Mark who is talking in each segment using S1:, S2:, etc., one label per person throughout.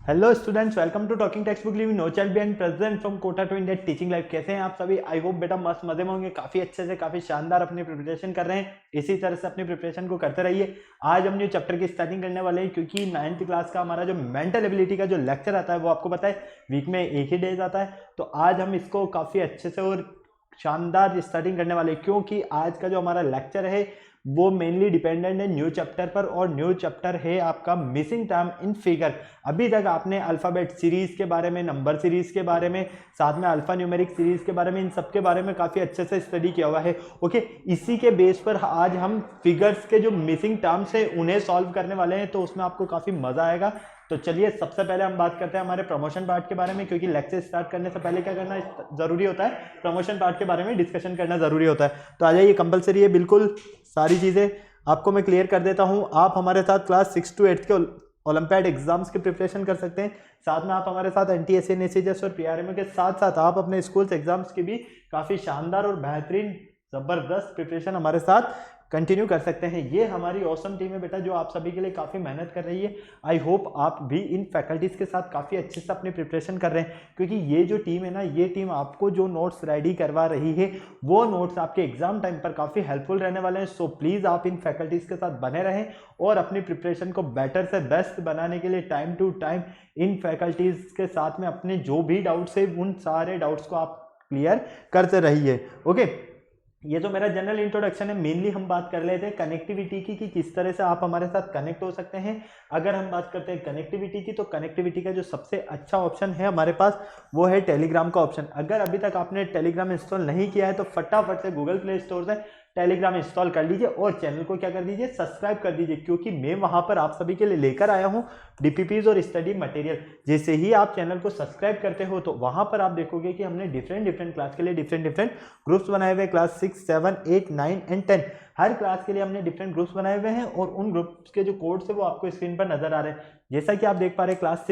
S1: Hello students, welcome to talking text book leaving no child behind present from Kota to India teaching life. कैसे हैं आप सभी? I hope बेटा मस्त मजे में होंगे, काफी अच्छे से काफी शानदार अपनी प्रिपरेशन कर रहे हैं। इसी तरह से अपनी प्रिपरेशन को करते रहिए। आज हम न्यू चैप्टर की स्टार्टिंग करने वाले हैं, क्योंकि 9th क्लास का हमारा जो मेंटल एबिलिटी का जो लेक्चर आता है वो आपको पता है वीक में एक ही डेज आता है। तो आज हम इसको काफी अच्छे से और शानदार स्टार्टिंग करने वाले हैं, क्योंकि आज का जो हमारा लेक्चर है वो मेनली डिपेंडेंट है न्यू चैप्टर पर, और न्यू चैप्टर है आपका मिसिंग टर्म इन फिगर। अभी तक आपने अल्फाबेट सीरीज के बारे में, नंबर सीरीज के बारे में, साथ में अल्फा न्यूमेरिक सीरीज के बारे में, इन सब के बारे में काफी अच्छे से स्टडी किया हुआ है। ओके, इसी के बेस पर आज हम फिगर्स के जो मिसिंग टर्म्स है उन्हें सॉल्व करने वाले हैं, तो उसमें आपको काफी मजा आएगा। तो चलिए सबसे पहले हम बात करते हैं हमारे प्रमोशन पार्ट के बारे में, क्योंकि लेक्चर स्टार्ट करने से पहले क्या करना जरूरी होता है, प्रमोशन पार्ट के बारे में डिस्कशन करना जरूरी होता है। तो आ जाइए, कंपलसरी है बिल्कुल, सारी चीजें आपको मैं क्लियर कर देता हूं। आप हमारे साथ क्लास 6 to 8 के ओलंपियाड एग्जाम्स की प्रिपरेशन कर सकते हैं। साथ में आप हमारे साथ NTSA, NSCGS और PRMO के साथ साथ आप अपने स्कूल्स एग्जाम्स की भी काफी शानदार और बेहतरीन जबरदस्त प्रिपरेशन हमारे साथ कंटिन्यू कर सकते हैं। ये हमारी ऑसम टीम है बेटा, जो आप सभी के लिए काफी मेहनत कर रही है। आई होप आप भी इन फैकल्टीज के साथ काफी अच्छे से अपनी प्रिपरेशन कर रहे हैं, क्योंकि ये जो टीम है ना, ये टीम आपको जो नोट्स रेडी करवा रही है वो नोट्स आपके एग्जाम टाइम पर काफी हेल्पफुल रहने वाले हैं। सो प्लीज आप इन फैकल्टीज के साथ बने रहें और अपनी प्रिपरेशन को बेटर से बेस्ट बनाने के लिए time to time in faculties के साथ में अपने जो भी डाउट्स है उन सारे डाउट्स को आप क्लियर करते रहिए। ओके, ये तो मेरा जनरल इंट्रोडक्शन है। मेनली हम बात कर लेते हैं कनेक्टिविटी की, कि किस तरह से आप हमारे साथ कनेक्ट हो सकते हैं। अगर हम बात करते हैं कनेक्टिविटी की, तो कनेक्टिविटी का जो सबसे अच्छा ऑप्शन है हमारे पास वो है टेलीग्राम का ऑप्शन। अगर अभी तक आपने टेलीग्राम इंस्टॉल नहीं किया है तो फटाफट से गूगल प्ले स्टोर से टेलीग्राम इंस्टॉल कर लीजिए और चैनल को क्या कर दीजिए, सब्सक्राइब कर दीजिए, क्योंकि मैं वहां पर आप सभी के लिए लेकर आया हूं डीपीपीज और स्टडी मटेरियल। जैसे ही आप चैनल को सब्सक्राइब करते हो तो वहां पर आप देखोगे कि हमने डिफरेंट क्लास के लिए डिफरेंट ग्रुप्स बनाए हुए, क्लास 6, 7, 8, 9 एंड 10 हर क्लास के लिए हमने डिफरेंट ग्रुप्स बनाए हुए हैं, और उन ग्रुप्स के जो कोड्स है वो आपको स्क्रीन पर नजर आ रहे हैं। जैसा कि आप देख पा रहे हैं, क्लास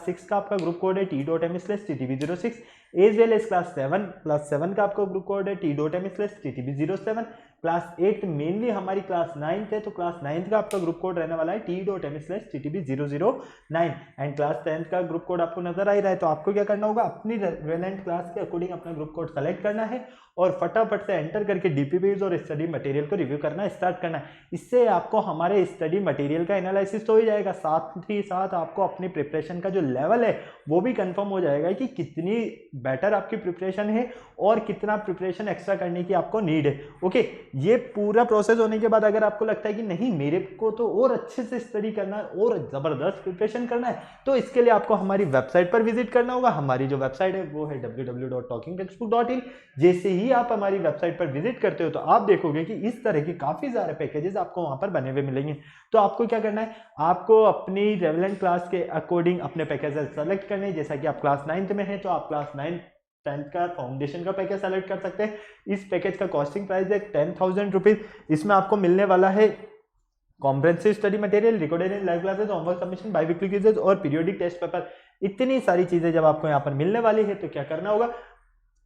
S1: 6 का आपका ग्रुप कोड है t.m/ttb06, as well as class 7 का आपका ग्रुप कोड है t.m/ttb07। क्लास 8 मेनली हमारी क्लास 9 है, तो क्लास 9 का आपका ग्रुप कोड रहने वाला है t.m/ttb009, एंड क्लास 10 का ग्रुप कोड आपको नजर आ ही रहा है। तो आपको क्या करना होगा, अपनी रेलेवेंट क्लास के अकॉर्डिंग अपना ग्रुप कोड सेलेक्ट करना है और फटाफट से एंटर करके डीपीपीज और स्टडी मटेरियल को रिव्यू करना स्टार्ट करना है। इससे आपको हमारे स्टडी मटेरियल का एनालिसिस तो हो जाएगा, साथ ही साथ आपको अपनी प्रिपरेशन का जो लेवल है वो भी कंफर्म हो जाएगा कि कितनी बेटर आपकी प्रिपरेशन है और कितना प्रिपरेशन एक्स्ट्रा करने की आपको नीड है। ओके, ये पूरा प्रोसेस होने के बाद अगर आपको लगता है कि नहीं मेरे को तो और अच्छे से स्टडी करना है और जबरदस्त प्रिपरेशन करना है, तो इसके लिए आपको हमारी वेबसाइट पर विजिट करना होगा। हमारी जो वेबसाइट है वो है www.talkingtextbook.in। जैसे ही आप हमारी वेबसाइट पर विजिट करते हो तो आप देखोगे कि इस तरह के काफी सारे पैकेजेस आपको वहां पर बने हुए मिलेंगे। तो आपको क्या करना है, आपको अपनी रेलेवेंट क्लास के अकॉर्डिंग अपने पैकेजेस सेलेक्ट करने हैं। जैसा कि आप क्लास 9 में है तो आप क्लास 9 10th का फाउंडेशन का पैकेज सेलेक्ट कर सकते हैं। इस पैकेज का कॉस्टिंग प्राइस है 10,000 रुपीज। इसमें आपको मिलने वाला है comprehensive study material, recorded live classes, homework submission, biweekly quizzes और पीरियोडिक टेस्ट पेपर। इतनी सारी चीजें जब आपको यहाँ पर मिलने वाली है तो क्या करना होगा,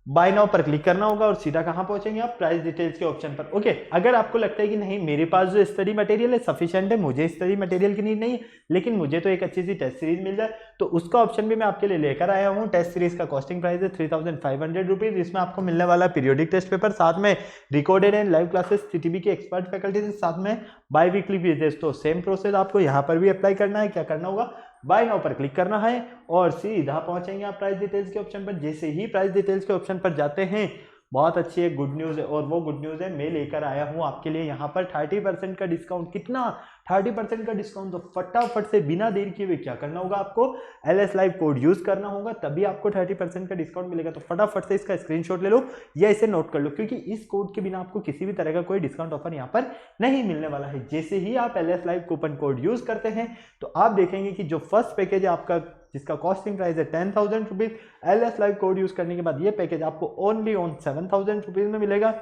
S1: बाय नाउ पर क्लिक करना होगा और सीधा कहां पहुंचेंगे आप, प्राइस डिटेल्स के ऑप्शन पर। ओके, अगर आपको लगता है कि नहीं मेरे पास जो स्टडी मटेरियल है सफिशिएंट है, मुझे स्टडी मटेरियल की नीड नहीं है, लेकिन मुझे तो एक अच्छी सी टेस्ट सीरीज मिल जाए, तो उसका ऑप्शन भी मैं आपके लिए लेकर आया हूं। टेस्ट सीरीज का कॉस्टिंग प्राइस है 3,500 रुपीज। इसमें आपको मिलने वाला पीरियोडिक टेस्ट पेपर, साथ में recorded and live classes, CTB की एक्सपर्ट फैकल्टी, साथ में बाई वीकली क्विज़ेस। तो सेम प्रोसेस आपको यहाँ पर भी अप्लाई करना है। क्या करना होगा, बाय नाउ पर क्लिक करना है और सीधा पहुंचेंगे आप प्राइस डिटेल्स के ऑप्शन पर। जैसे ही प्राइस डिटेल्स के ऑप्शन पर जाते हैं, बहुत अच्छी एक गुड न्यूज है, और वो गुड न्यूज है मैं लेकर आया हूं आपके लिए यहाँ पर 30% का डिस्काउंट। कितना 30% का डिस्काउंट, तो फटाफट से बिना देर किए हुए क्या करना होगा, आपको LS लाइव कोड यूज करना होगा, तभी आपको 30% का डिस्काउंट मिलेगा। तो फटाफट से इसका स्क्रीनशॉट ले लो या इसे नोट कर लो, क्योंकि इस कोड के बिना आपको किसी भी तरह का कोई डिस्काउंट ऑफर यहाँ पर नहीं मिलने वाला है। जैसे ही आप LS live coupon code use करते हैं तो आप देखेंगे कि जो फर्स्ट पैकेज है आपका, जिसका कॉस्टिंग प्राइस है 10,000 rupees, LS live code use करने के बाद ये पैकेज आपको ओनली ऑन 7,000 रुपीज में मिलेगा।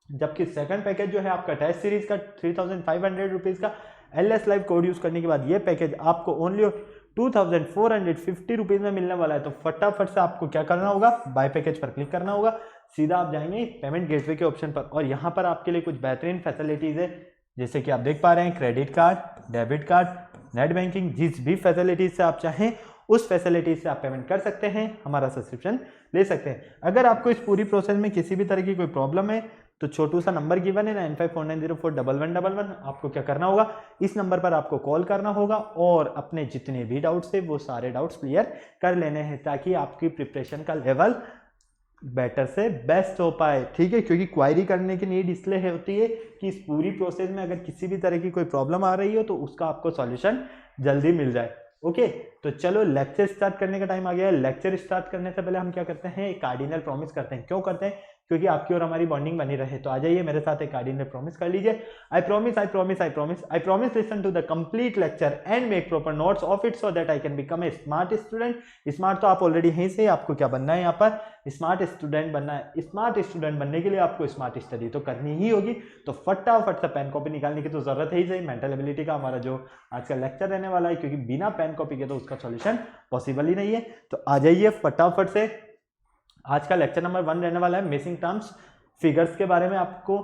S1: जबकि सेकंड पैकेज जो है आपका टेस्ट सीरीज का 3,500 रुपीज का, LS लाइव कोड यूज करने के बाद ये पैकेज आपको ओनली 2,450 रुपीज में मिलने वाला है। तो फटाफट से आपको क्या करना होगा, बाय पैकेज पर क्लिक करना होगा, सीधा आप जाएंगे पेमेंट गेटवे के ऑप्शन पर, और यहाँ पर आपके लिए कुछ बेहतरीन फैसिलिटीज है। जैसे कि आप देख पा रहे हैं, credit card, debit card, net banking, जिस भी फैसिलिटीज से आप चाहें उस फैसिलिटी से आप पेमेंट कर सकते हैं, हमारा सब्सक्रिप्शन ले सकते हैं। अगर आपको इस पूरी प्रोसेस में किसी भी तरह की कोई प्रॉब्लम है तो छोटू सा नंबर गिवन है 9549041111, आपको क्या करना होगा, इस नंबर पर आपको कॉल करना होगा और अपने जितने भी डाउट्स है वो सारे डाउट्स क्लियर कर लेने हैं, ताकि आपकी प्रिपरेशन का लेवल बेटर से बेस्ट हो पाए। ठीक है, क्योंकि क्वायरी करने की नीड इसलिए होती है कि इस पूरी प्रोसेस में अगर किसी भी तरह की कोई प्रॉब्लम आ रही हो तो उसका आपको सॉल्यूशन जल्दी मिल जाए। ओके, तो चलो लेक्चर स्टार्ट करने का टाइम आ गया है। लेक्चर स्टार्ट करने से पहले हम क्या करते हैं, एक कार्डिनल प्रॉमिस करते हैं। क्यों करते हैं, क्योंकि आपकी और हमारी बॉन्डिंग बनी रहे। तो आ जाइए मेरे साथ एक कार्डिनल प्रॉमिस कर लीजिए। I promise listen to the complete lecture and make proper notes of it so that I can become a smart student. Smart तो आप ऑलरेडी हैं से, आपको क्या बनना है, यहाँ पर स्मार्ट स्टूडेंट बनना है। स्मार्ट स्टूडेंट बनने के लिए आपको स्मार्ट स्टडी तो करनी ही होगी, तो फटाफट से पेन कॉपी निकालने की तो जरूरत है ही सही। मेंटल एबिलिटी का हमारा जो आज का लेक्चर रहने वाला है, क्योंकि बिना पेन कॉपी के तो उसका सॉल्यूशन पॉसिबल ही नहीं है। तो आ जाइए फटाफट से, आज का लेक्चर नंबर 1 रहने वाला है मिसिंग टर्म्स फिगर्स के बारे में। आपको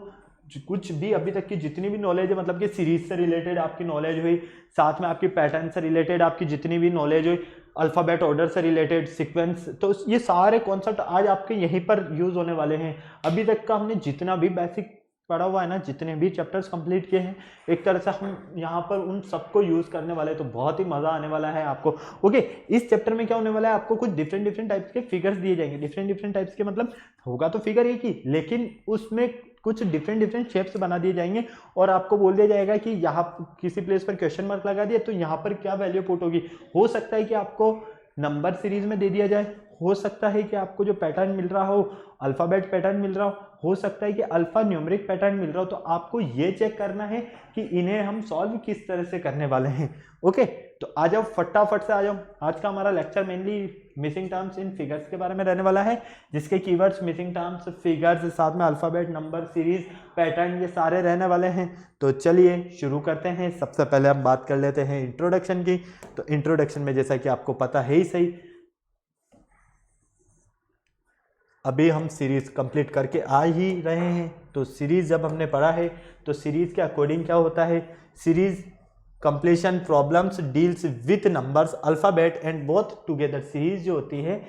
S1: कुछ भी अभी तक की जितनी भी नॉलेज है, मतलब कि सीरीज से रिलेटेड आपकी नॉलेज हुई, साथ में आपकी पैटर्न से रिलेटेड आपकी जितनी भी नॉलेज हुई, अल्फाबेट ऑर्डर से रिलेटेड, सीक्वेंस, तो ये सारे कॉन्सेप्ट आज आपके यहीं पर यूज होने वाले हैं। अभी तक का हमने जितना भी बेसिक पढ़ा हुआ है ना, जितने भी चैप्टर्स कंप्लीट किए हैं, एक तरह से हम यहाँ पर उन सबको यूज करने वाले हैं, तो बहुत ही मजा आने वाला है आपको। ओके, इस चैप्टर में क्या होने वाला है, आपको कुछ डिफरेंट टाइप्स के फिगर्स दिए जाएंगे। डिफरेंट टाइप्स के मतलब होगा तो फिगर एक ही, लेकिन उसमें कुछ डिफरेंट शेप्स बना दिए जाएंगे और आपको बोल दिया जाएगा कि यहाँ किसी प्लेस पर क्वेश्चन मार्क लगा दिया तो यहाँ पर क्या वैल्यू पुट होगी। हो सकता है कि आपको नंबर सीरीज में दे दिया जाए, हो सकता है कि आपको जो पैटर्न मिल रहा हो अल्फाबेट पैटर्न मिल रहा हो सकता है कि अल्फा न्यूमेरिक पैटर्न मिल रहा हो। तो आपको ये चेक करना है कि इन्हें हम सॉल्व किस तरह से करने वाले हैं। ओके, तो आ जाओ फटाफट से आ जाओ। आज का हमारा lecture mainly missing terms in figures के बारे में रहने वाला है, जिसके कीवर्ड्स मिसिंग टर्म्स, फिगर्स, साथ में अल्फाबेट, नंबर, सीरीज, पैटर्न, ये सारे रहने वाले हैं। तो चलिए शुरू करते हैं। सबसे पहले हम बात कर लेते हैं इंट्रोडक्शन की। तो इंट्रोडक्शन में जैसा कि आपको पता है ही सही, अभी हम सीरीज कंप्लीट करके आ ही रहे हैं। तो सीरीज जब हमने पढ़ा है तो सीरीज के अकॉर्डिंग क्या होता है, series completion problems deals with numbers, alphabet and both together. Series जो होती है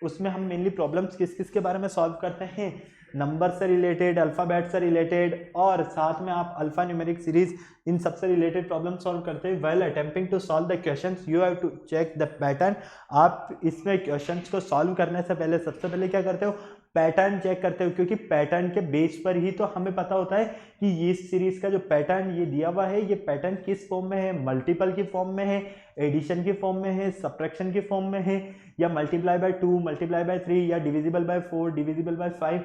S1: उसमें हम मेनली प्रॉब्लम्स किस किस के बारे में सॉल्व करते हैं, नंबर से रिलेटेड, अल्फाबेट से रिलेटेड, और साथ में आप अल्फा न्यूमेरिक सीरीज, इन सबसे रिलेटेड प्रॉब्लम सॉल्व करते हैं। While attempting to solve the questions you have to check the pattern. आप इसमें क्वेश्चंस को सॉल्व करने से पहले सबसे पहले क्या करते हो, पैटर्न चेक करते हो, क्योंकि पैटर्न के बेस पर ही तो हमें पता होता है कि ये सीरीज का जो पैटर्न ये दिया हुआ है, ये पैटर्न किस फॉर्म में है, मल्टीपल की फॉर्म में है, एडिशन की फॉर्म में है, सब्ट्रैक्शन की फॉर्म में है, या मल्टीप्लाई बाय 2, मल्टीप्लाई बाय 3, या डिविजिबल बाय 4, डिविजिबल बाय 5।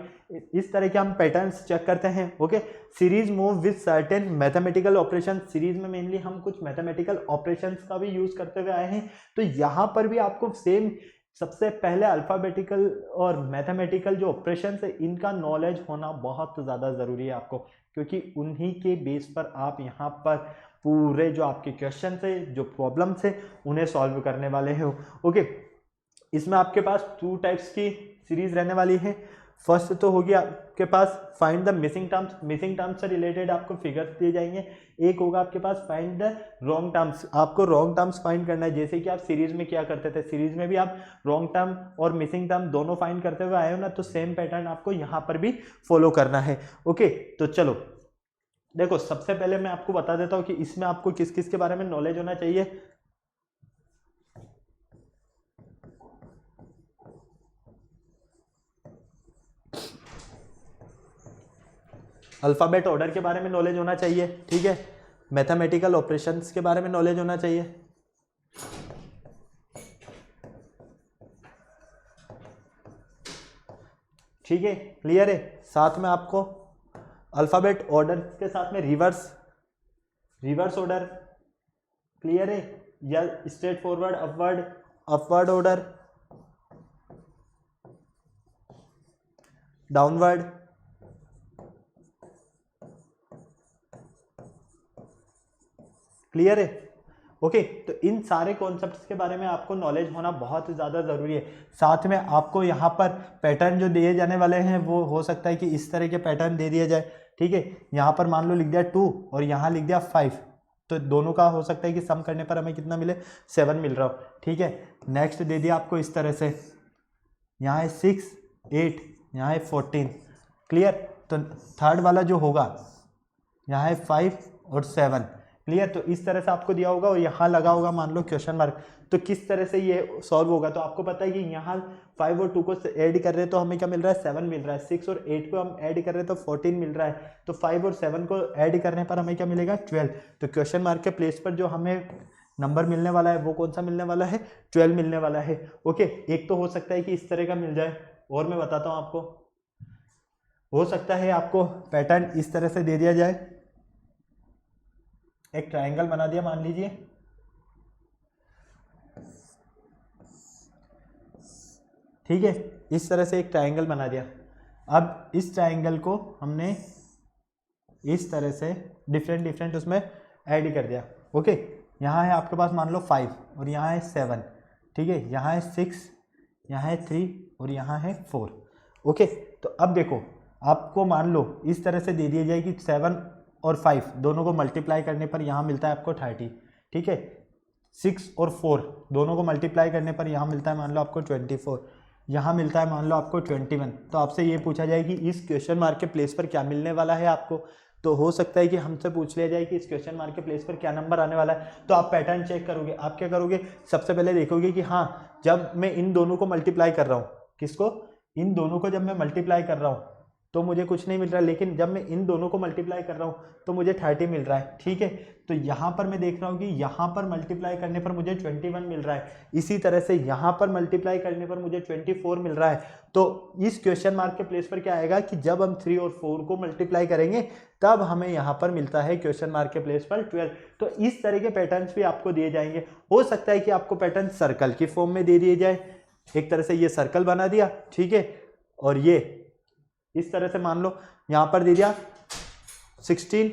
S1: इस तरह के हम पैटर्न्स चेक करते हैं। Okay, series move with certain mathematical operation. Series में मेनली हम कुछ मैथमेटिकल ऑपरेशंस का भी यूज करते हुए आए हैं। तो यहाँ पर भी आपको सेम सबसे पहले अल्फाबेटिकल और मैथमेटिकल जो ऑपरेशंस है इनका नॉलेज होना बहुत ज़्यादा ज़रूरी है आपको, क्योंकि उन्हीं के बेस पर आप यहाँ पर पूरे जो आपके क्वेश्चन है, जो प्रॉब्लम्स है, उन्हें सॉल्व करने वाले हो। ओके, इसमें आपके पास 2 टाइप्स की सीरीज रहने वाली है। फर्स्ट तो होगी आपके पास find the missing terms. Missing terms से रिलेटेड आपको फिगर्स दिए जाएंगे। एक होगा आपके पास फाइंड द रॉन्ग टर्म्स। आपको रॉन्ग टर्म्स फाइंड करना है, जैसे कि आप सीरीज में क्या करते थे, सीरीज में भी आप रॉन्ग टर्म और मिसिंग टर्म दोनों फाइंड करते हुए आए हो ना, तो सेम पैटर्न आपको यहाँ पर भी फॉलो करना है। ओके, तो चलो देखो, सबसे पहले मैं आपको बता देता हूँ कि इसमें आपको किस किस के बारे में नॉलेज होना चाहिए। अल्फाबेट ऑर्डर के बारे में नॉलेज होना चाहिए, ठीक है, मैथमेटिकल ऑपरेशंस के बारे में नॉलेज होना चाहिए, ठीक है, क्लियर है। साथ में आपको अल्फाबेट ऑर्डर के साथ में रिवर्स ऑर्डर, क्लियर है, या straight forward, upward order, downward, clear है। ओके, तो इन सारे कॉन्सेप्ट्स के बारे में आपको नॉलेज होना बहुत ज़्यादा ज़रूरी है। साथ में आपको यहाँ पर पैटर्न जो दिए जाने वाले हैं वो हो सकता है कि इस तरह के पैटर्न दे दिया जाए, ठीक है। यहाँ पर मान लो लिख दिया 2 और यहाँ लिख दिया 5, तो दोनों का हो सकता है कि सम करने पर हमें कितना मिले, 7 मिल रहा हो। ठीक है, नेक्स्ट दे दिया आपको इस तरह से, यहाँ है 6 8, यहाँ है 14। क्लियर, तो थर्ड वाला जो होगा यहाँ है 5 और 7। क्लियर, तो इस तरह से आपको दिया होगा और यहाँ लगा होगा मान लो क्वेश्चन मार्क। तो किस तरह से ये सॉल्व होगा, तो आपको पता है कि यहाँ 5 और 2 को ऐड कर रहे हैं तो हमें क्या मिल रहा है, 7 मिल रहा है। 6 और 8 को हम ऐड कर रहे हैं तो 14 मिल रहा है। तो 5 और 7 को ऐड करने पर हमें क्या मिलेगा, 12। तो क्वेश्चन मार्क के प्लेस पर जो हमें नंबर मिलने वाला है वो कौन सा मिलने वाला है, 12 मिलने वाला है। ओके, एक तो हो सकता है कि इस तरह का मिल जाए, और मैं बताता हूँ आपको। हो सकता है आपको पैटर्न इस तरह से दे दिया जाए, एक ट्रायंगल बना दिया मान लीजिए, ठीक है, इस तरह से एक ट्रायंगल बना दिया। अब इस ट्रायंगल को हमने इस तरह से डिफरेंट उसमें ऐड कर दिया। ओके, यहाँ है आपके पास मान लो 5 और यहाँ है 7। ठीक है, यहाँ है 6, यहाँ है 3 और यहाँ है 4। ओके, तो अब देखो आपको मान लो इस तरह से दे दिया जाए कि 7 और 5 दोनों को मल्टीप्लाई करने पर यहाँ मिलता है आपको 30। ठीक है, 6 और 4 दोनों को मल्टीप्लाई करने पर यहाँ मिलता है मान लो आपको 24, यहाँ मिलता है मान लो आपको 21। तो आपसे ये पूछा जाए कि इस क्वेश्चन मार्क के प्लेस पर क्या मिलने वाला है आपको, तो हो सकता है कि हमसे पूछ लिया जाए कि इस क्वेश्चन मार्क के प्लेस पर क्या नंबर आने वाला है। तो आप पैटर्न चेक करोगे, आप क्या करोगे, सबसे पहले देखोगे कि हाँ, जब मैं इन दोनों को मल्टीप्लाई कर रहा हूँ, किसको, इन दोनों को जब मैं मल्टीप्लाई कर रहा हूँ तो मुझे कुछ नहीं मिल रहा, लेकिन जब मैं इन दोनों को मल्टीप्लाई कर रहा हूँ तो मुझे 30 मिल रहा है। ठीक है, तो यहाँ पर मैं देख रहा हूँ कि यहाँ पर मल्टीप्लाई करने पर मुझे 21 मिल रहा है, इसी तरह से यहाँ पर मल्टीप्लाई करने पर मुझे 24 मिल रहा है। तो इस क्वेश्चन मार्क के प्लेस पर क्या आएगा कि जब हम 3 और 4 को मल्टीप्लाई करेंगे तब हमें यहाँ पर मिलता है क्वेश्चन मार्क के प्लेस पर 12। तो इस तरह के पैटर्न्स भी आपको दिए जाएंगे। हो सकता है कि आपको पैटर्न सर्कल की फॉर्म में दे दिए जाए, एक तरह से ये सर्कल बना दिया, ठीक है, और ये इस तरह से मान लो यहाँ पर दे दिया 16,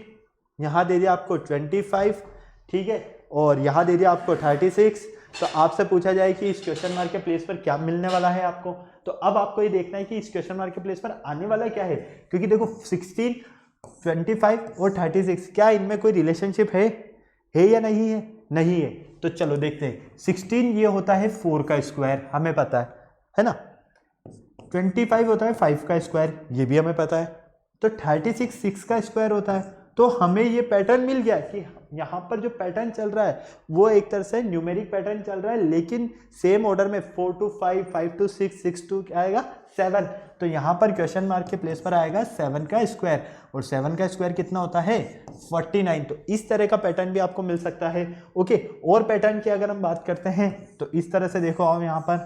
S1: यहाँ दे दिया आपको 25, ठीक है, और यहाँ दे दिया आपको 36। तो आपसे पूछा जाए कि इस क्वेश्चन मार्क के प्लेस पर क्या मिलने वाला है आपको, तो अब आपको ये देखना है कि इस क्वेश्चन मार्क के प्लेस पर आने वाला क्या है, क्योंकि देखो 16, 25 और 36 क्या इनमें कोई रिलेशनशिप है या नहीं है, नहीं है। तो चलो देखते हैं, 16 ये होता है 4 का स्क्वायर, हमें पता है ना, 25 होता है 5 का स्क्वायर, ये भी हमें पता है, तो 36 6 का स्क्वायर होता है। तो हमें ये पैटर्न मिल गया कि यहाँ पर जो पैटर्न चल रहा है वो एक तरह से न्यूमेरिक पैटर्न चल रहा है, लेकिन सेम ऑर्डर में 4 to 5, 5 to 6, 6 to क्या आएगा 7। तो यहाँ पर क्वेश्चन मार्क के प्लेस पर आएगा 7 का स्क्वायर, और 7 का स्क्वायर कितना होता है 49। तो इस तरह का पैटर्न भी आपको मिल सकता है। ओके, और पैटर्न की अगर हम बात करते हैं तो इस तरह से देखो, आओ यहाँ पर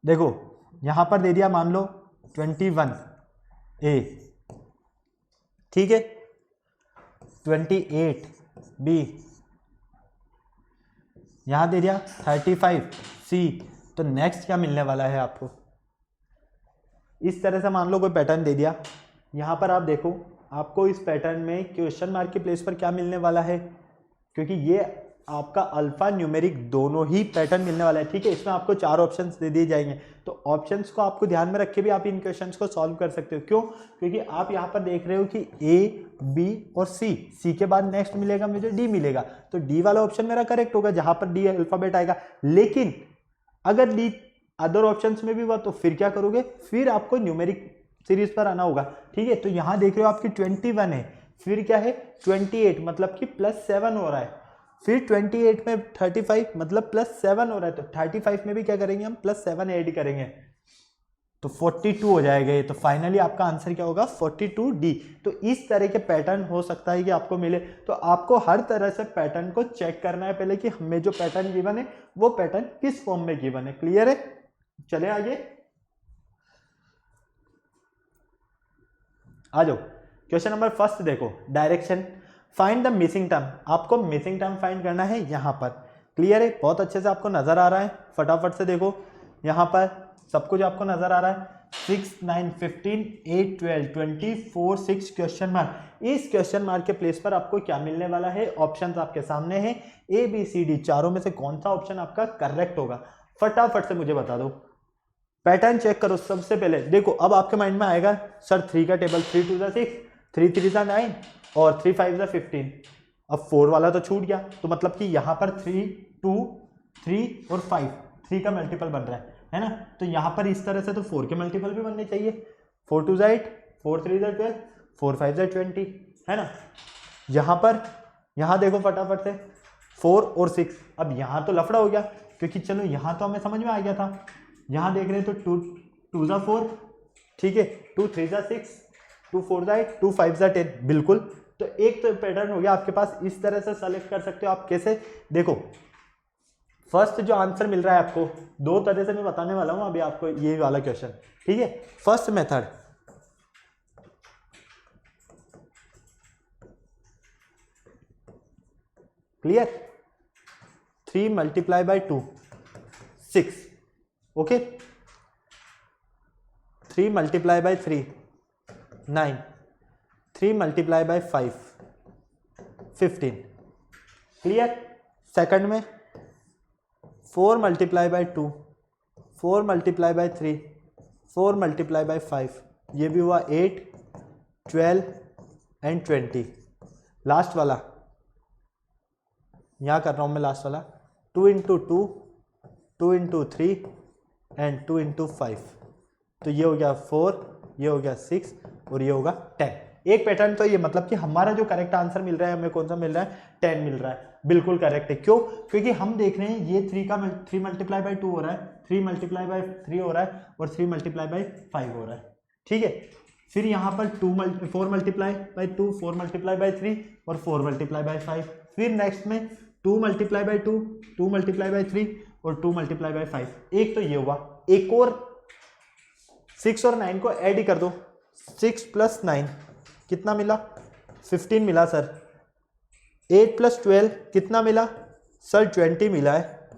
S1: देखो, यहां पर दे दिया मान लो 21A, ठीक है, 28B, यहां दे दिया 35C। तो नेक्स्ट क्या मिलने वाला है आपको, इस तरह से मान लो कोई पैटर्न दे दिया, यहां पर आप देखो आपको इस पैटर्न में क्वेश्चन मार्क के प्लेस पर क्या मिलने वाला है, क्योंकि ये आपका अल्फा न्यूमेरिक दोनों ही पैटर्न मिलने वाला है। ठीक है, इसमें आपको 4 ऑप्शंस दे दिए जाएंगे, तो ऑप्शंस को आपको ध्यान में रख के भी आप इन क्वेश्चंस को सॉल्व कर सकते हो। क्यों, क्योंकि आप यहाँ पर देख रहे हो कि A, B और C के बाद नेक्स्ट मिलेगा मुझे D मिलेगा, तो D वाला ऑप्शन मेरा करेक्ट होगा जहां पर D अल्फाबेट आएगा। लेकिन अगर D अदर ऑप्शंस में भी हुआ तो फिर क्या करोगे, फिर आपको न्यूमेरिक सीरीज पर आना होगा। ठीक है, तो यहाँ देख रहे हो आपकी 21 है, फिर क्या है 28, मतलब कि +7 हो रहा है, फिर 28 में 35 मतलब +7 हो रहा है, तो 35 में भी क्या करेंगे हम +7 ऐड करेंगे तो 42 हो जाएगा ये। तो फाइनली आपका आंसर क्या होगा 42D। तो इस तरह के पैटर्न हो सकता है कि आपको मिले, तो आपको हर तरह से पैटर्न को चेक करना है पहले कि हमें जो पैटर्न गिवन है वो पैटर्न किस फॉर्म में गिवन है। क्लियर है, चले आगे आ जाओ। क्वेश्चन नंबर फर्स्ट देखो, direction, find the missing term. आपको मिसिंग टर्म फाइंड करना है यहाँ पर। क्लियर है, बहुत अच्छे से आपको नजर आ रहा है, फटाफट से देखो यहाँ पर सब कुछ आपको नजर आ रहा है। 6, 9, 15, 8, 12, 24, 6 क्वेश्चन मार्क। इस क्वेश्चन मार्क के प्लेस पर आपको क्या मिलने वाला है, ऑप्शंस आपके सामने हैं, ABCD, चारों में से कौन सा ऑप्शन आपका करेक्ट होगा, फटाफट से मुझे बता दो। पैटर्न चेक करो सबसे पहले, देखो अब आपके माइंड में आएगा सर 3 का टेबल, 3 2 6, 3 3 9, और 3 5 जा 15। अब 4 वाला तो छूट गया, तो मतलब कि यहाँ पर 3 2 3 और 5 3 का मल्टीपल बन रहा है ना। तो यहाँ पर इस तरह से तो 4 के मल्टीपल भी बनने चाहिए। 4 2 जा 8, 4 3 जा 12, 4 5 जा 20, है ना। यहाँ देखो फटाफट से 4 और 6। अब यहाँ तो लफड़ा हो गया, क्योंकि चलो यहाँ तो हमें समझ में आ गया था। यहाँ देख रहे हैं तो 2 2 जा 4, ठीक है, 2 3 जा 6, 2 4 जा 8, 2 5 जा 10, बिल्कुल। तो एक तो पैटर्न हो गया आपके पास, इस तरह से सेलेक्ट कर सकते हो आप। कैसे, देखो फर्स्ट जो आंसर मिल रहा है आपको, दो तरह से मैं बताने वाला हूं अभी आपको ये वाला क्वेश्चन, ठीक है। First method, clear, 3 multiply by 2 6, okay, 3 multiply by 3 9, 3 multiply by 5 15, clear. Second में 4 multiply by 2, 4 multiply by 3, 4 multiply by 5, ये भी हुआ 8 12 एंड 20। लास्ट वाला यहाँ कर रहा हूँ मैं, लास्ट वाला 2 इंटू 2, 2 इंटू 3 एंड 2 इंटू 5। तो ये हो गया 4, ये हो गया 6 और ये होगा 10। एक पैटर्न तो ये, मतलब कि हमारा जो करेक्ट आंसर मिल रहा है हमें कौन सा मिल रहा है, 10 मिल रहा है, बिल्कुल करेक्ट है। क्यों, क्योंकि हम देख रहे हैं ये 3 मल्टीप्लाई बाय 2 हो रहा है, 3 मल्टीप्लाई बाय 3 हो रहा है और 3 मल्टीप्लाई बाय 5 हो रहा है, ठीक है। फिर यहाँ पर 4 मल्टीप्लाई बाय 2, 4 मल्टीप्लाई बाय 3 और 4 मल्टीप्लाई बाय 5। फिर नेक्स्ट में 2 मल्टीप्लाई बाय 2, 2 मल्टीप्लाई बाय 3 और 2 मल्टीप्लाई बाय 5। एक तो ये हुआ, एक और 6 और 9 को ऐड ही कर दो, 6 प्लस 9 कितना मिला, 15 मिला सर। 8 प्लस 12 कितना मिला सर, 20 मिला है।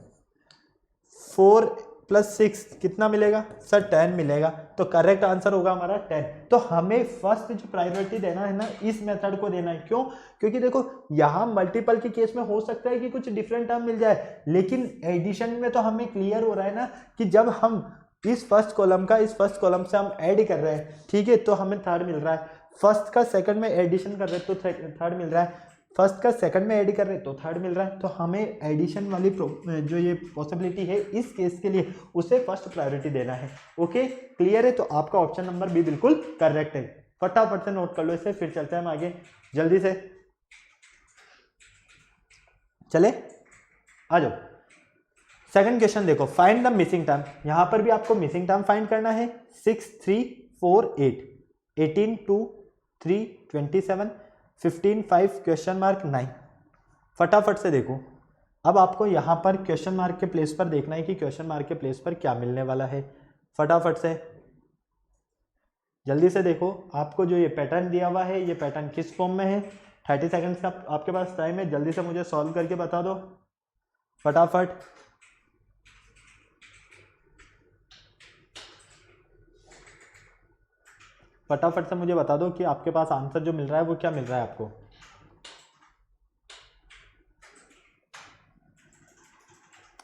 S1: 4 प्लस 6 कितना मिलेगा सर, 10 मिलेगा। तो करेक्ट आंसर होगा हमारा 10। तो हमें फर्स्ट जो प्रायोरिटी देना है ना, इस मेथड को देना है। क्यों, क्योंकि देखो यहाँ मल्टीपल के केस में हो सकता है कि कुछ डिफरेंट टर्म मिल जाए, लेकिन एडिशन में तो हमें क्लियर हो रहा है ना कि जब हम इस फर्स्ट कॉलम का इस फर्स्ट कॉलम से हम ऐड कर रहे हैं, ठीक है, तो हमें थर्ड मिल रहा है। फर्स्ट का सेकंड में एडिशन कर रहे हैं तो थर्ड मिल रहा है, फर्स्ट का सेकंड में ऐड कर रहे हैं तो थर्ड मिल रहा है। तो हमें एडिशन वाली जो ये पॉसिबिलिटी है इस केस के लिए, उसे फर्स्ट प्रायोरिटी देना है। ओके, क्लियर है। तो आपका ऑप्शन नंबर बी बिल्कुल करेक्ट है। फटाफट से नोट कर लो इसे, फिर चलते हैं हम आगे जल्दी से। चले आ जाओ। सेकंड क्वेश्चन देखो, फाइंड द मिसिंग टर्म। यहां पर भी आपको मिसिंग टर्म फाइंड करना है। 6 3 4 8, 18 2 3 27, 15 5 क्वेश्चन मार्क 9। फटाफट से देखो, अब आपको यहां पर क्वेश्चन मार्क के प्लेस पर देखना है कि क्वेश्चन मार्क के प्लेस पर क्या मिलने वाला है। फटाफट से जल्दी से देखो, आपको जो ये पैटर्न दिया हुआ है ये पैटर्न किस फॉर्म में है। 30 सेकंड्स का आपके पास टाइम है, जल्दी से मुझे सॉल्व करके बता दो फटाफट। फटाफट से मुझे बता दो कि आपके पास आंसर जो मिल रहा है वो क्या मिल रहा है आपको।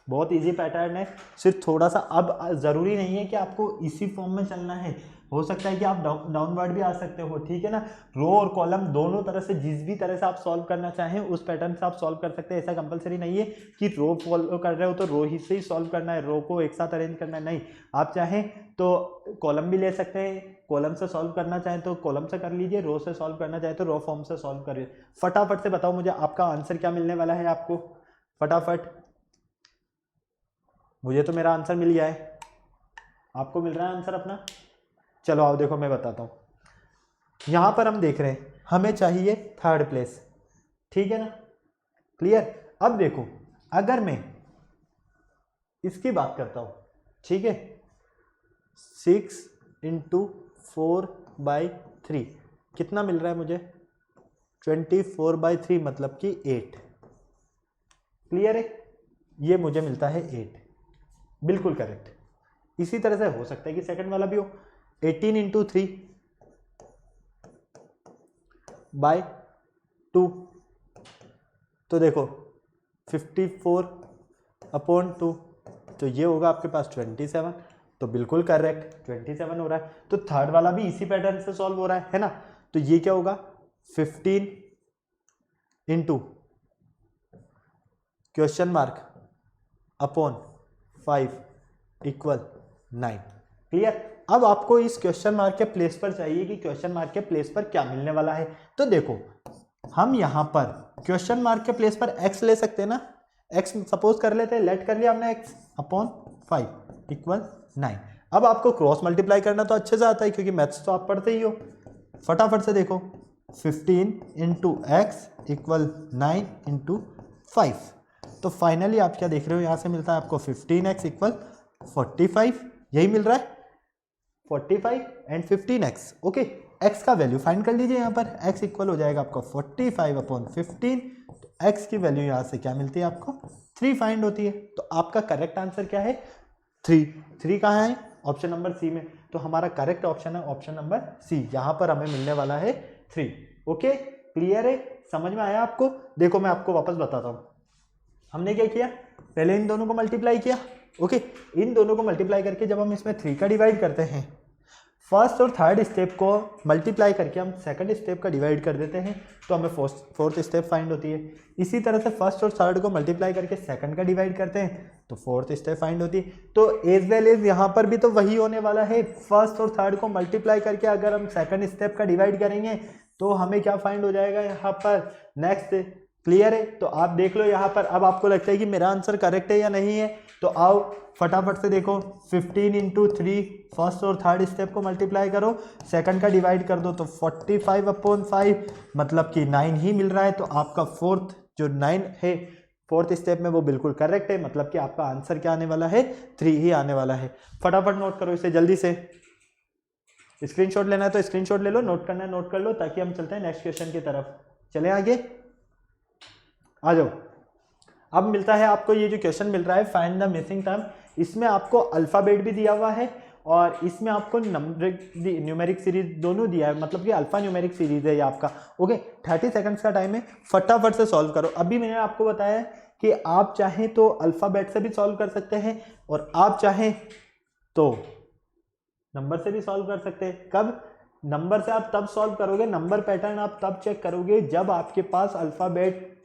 S1: बहुत इजी पैटर्न है, सिर्फ थोड़ा सा, अब जरूरी नहीं है कि आपको इसी फॉर्म में चलना है, हो सकता है कि आप डाउनवर्ड भी आ सकते हो, ठीक है ना। रो और कॉलम दोनों तरह से, जिस भी तरह से आप सॉल्व करना चाहें उस पैटर्न से आप सॉल्व कर सकते हैं। ऐसा कंपलसरी नहीं है कि रो फॉलो कर रहे हो तो रो ही से ही सॉल्व करना है, रो को एक साथ अरेंज करना है, नहीं। आप चाहें तो कॉलम भी ले सकते हैं, कॉलम से सॉल्व करना चाहें तो कॉलम से कर लीजिए, रो से सॉल्व करना चाहें तो रो फॉर्म से सॉल्व करिए। फटाफट से बताओ मुझे आपका आंसर क्या मिलने वाला है आपको, फटाफट। मुझे तो मेरा आंसर मिल गया है, आपको मिल रहा है आंसर अपना। चलो आओ देखो, मैं बताता हूं। यहां पर हम देख रहे हैं हमें चाहिए थर्ड प्लेस, ठीक है ना, क्लियर। अब देखो, अगर मैं इसकी बात करता हूं, ठीक है, 6 इंटू 4/3 कितना मिल रहा है मुझे, 24/3 मतलब कि 8, क्लियर है। ये मुझे मिलता है 8, बिल्कुल करेक्ट। इसी तरह से हो सकता है कि सेकंड वाला भी हो, 18 इंटू 3/2, तो देखो 54/2, तो ये होगा आपके पास 27, तो बिल्कुल करेक्ट 27 हो रहा है। तो थर्ड वाला भी इसी पैटर्न से सॉल्व हो रहा है ना। तो ये क्या होगा, 15 into question mark upon 5 equal 9। Clear. अब आपको इस क्वेश्चन मार्क के प्लेस पर चाहिए कि क्वेश्चन मार्क के प्लेस पर क्या मिलने वाला है। तो देखो हम यहां पर क्वेश्चन मार्क के प्लेस पर x ले सकते हैं ना, x सपोज कर लेते हैं, लेट कर लिया हमने x अपॉन 5 इक्वल 9। अब आपको क्रॉस मल्टीप्लाई करना तो अच्छे से आता है क्योंकि मैथ्स तो आप पढ़ते ही हो। फटाफट से देखो 15 इंटू एक्स इक्वल 9 इंटू 5। तो फाइनली आप क्या देख रहे हो, यहां से मिलता है आपको 15x इक्वल 45, यही मिल रहा है 45 एंड 15x। ओके, x का वैल्यू फाइंड कर लीजिए यहाँ पर, x इक्वल हो जाएगा आपका 45 अपॉन 15। तो x की वैल्यू यहाँ से क्या मिलती है आपको 3 फाइंड होती है। तो आपका करेक्ट आंसर क्या है 3। 3 कहाँ है ऑप्शन नंबर सी में, तो हमारा करेक्ट ऑप्शन है ऑप्शन नंबर सी, यहाँ पर हमें मिलने वाला है 3। ओके क्लियर है, समझ में आया आपको। देखो मैं आपको वापस बताता हूँ, हमने क्या किया, पहले इन दोनों को मल्टीप्लाई किया। ओके, इन दोनों को मल्टीप्लाई करके जब हम इसमें 3 का डिवाइड करते हैं, फर्स्ट और थर्ड स्टेप को मल्टीप्लाई करके हम सेकंड स्टेप का डिवाइड कर देते हैं, तो हमें फोर्थ स्टेप फाइंड होती है। इसी तरह से फर्स्ट और थर्ड को मल्टीप्लाई करके सेकंड का डिवाइड करते हैं तो फोर्थ स्टेप फाइंड होती है। तो एज वेल एज यहाँ पर भी तो वही होने वाला है, फर्स्ट और थर्ड को मल्टीप्लाई करके अगर हम सेकंड स्टेप का डिवाइड करेंगे तो हमें क्या फाइंड हो जाएगा यहाँ पर नेक्स्ट। क्लियर है, तो आप देख लो यहाँ पर। अब आपको लगता है कि मेरा आंसर करेक्ट है या नहीं है, तो आओ फटाफट से देखो 15 इंटू 3 फर्स्ट और थर्ड स्टेप को मल्टीप्लाई करो, सेकंड का डिवाइड कर दो तो 45 अपॉन 5 मतलब कि 9 ही मिल रहा है। तो आपका फोर्थ जो 9 है फोर्थ स्टेप में वो बिल्कुल करेक्ट है, मतलब कि आपका आंसर क्या आने वाला है 3 ही आने वाला है। फटाफट नोट करो इसे जल्दी से, स्क्रीनशॉट लेना है तो स्क्रीनशॉट ले लो, नोट करना है नोट कर लो, ताकि हम चलते हैं नेक्स्ट क्वेश्चन की तरफ। चले आगे, आ जाओ। अब मिलता है आपको ये जो क्वेश्चन मिल रहा है फाइंड द मिसिंग टर्म, इसमें आपको अल्फाबेट भी दिया हुआ है और इसमें आपको न्यूमेरिक सीरीज दोनों दिया है, मतलब कि अल्फा न्यूमेरिक सीरीज है ये आपका। ओके 30 सेकंड्स का टाइम है, फटाफट से सॉल्व करो। अभी मैंने आपको बताया कि आप चाहें तो अल्फाबेट से भी सॉल्व कर सकते हैं और आप चाहें तो नंबर से भी सॉल्व कर सकते हैं। कब नंबर से आप तब सॉल्व करोगे, नंबर पैटर्न आप तब चेक करोगे जब आपके पास अल्फाबेट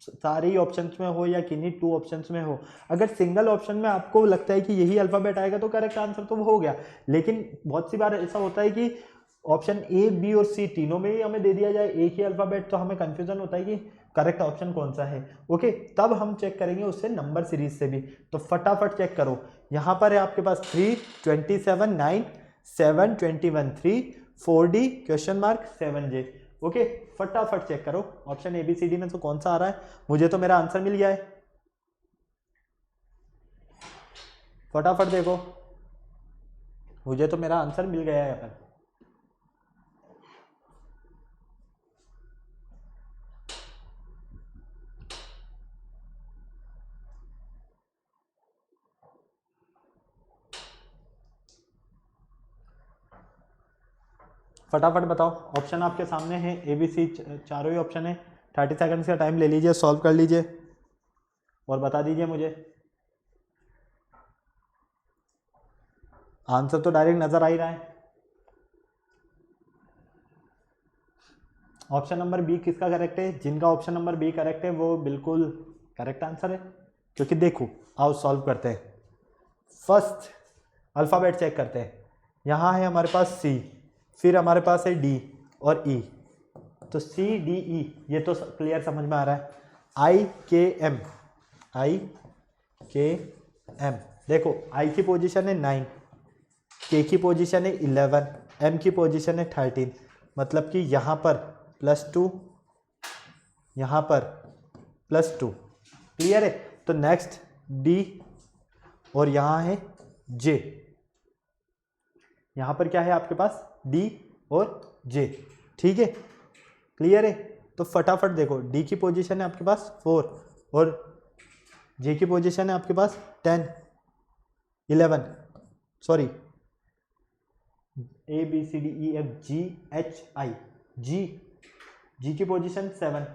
S1: सारे ही ऑप्शंस में हो या किन्हीं 2 ऑप्शंस में हो। अगर सिंगल ऑप्शन में आपको लगता है कि यही अल्फाबेट आएगा तो करेक्ट आंसर तो हो गया, लेकिन बहुत सी बार ऐसा होता है कि ऑप्शन ए बी और सी तीनों में ही हमें दे दिया जाए एक ही अल्फाबेट, तो हमें कंफ्यूजन होता है कि करेक्ट ऑप्शन कौन सा है। ओके, तब हम चेक करेंगे उससे नंबर सीरीज से भी। तो फटाफट चेक करो, यहाँ पर है आपके पास 3 27 9 7 21 3 4D question mark 7J। Okay फटाफट चेक करो ऑप्शन ABCD में तो कौन सा आ रहा है। मुझे तो मेरा आंसर मिल गया है, फटाफट देखो, मुझे तो मेरा आंसर मिल गया है यहाँ पर। फटाफट बताओ, ऑप्शन आपके सामने है ABC, चारों ही ऑप्शन है। 30 सेकंड्स का टाइम ले लीजिए, सॉल्व कर लीजिए और बता दीजिए मुझे। आंसर तो डायरेक्ट नजर आ ही रहा है। ऑप्शन नंबर बी किसका करेक्ट है? जिनका ऑप्शन नंबर बी करेक्ट है वो बिल्कुल करेक्ट आंसर है, क्योंकि देखो आओ सॉल्व करते हैं। फर्स्ट अल्फाबेट चेक करते हैं, यहाँ है हमारे पास C, फिर हमारे पास है D और E। तो C D E ये तो क्लियर समझ में आ रहा है। I K M, देखो I की पोजीशन है 9, K की पोजीशन है 11, M की पोजीशन है 13, मतलब कि यहाँ पर +2, यहाँ पर +2। क्लियर है? तो नेक्स्ट D और यहाँ है J, यहाँ पर क्या है आपके पास D और J। ठीक है, क्लियर है? तो फटाफट देखो, D की पोजीशन है आपके पास 4 और J की पोजीशन है आपके पास 10 11, sorry A B C D E F G H I, G की पोजीशन 7,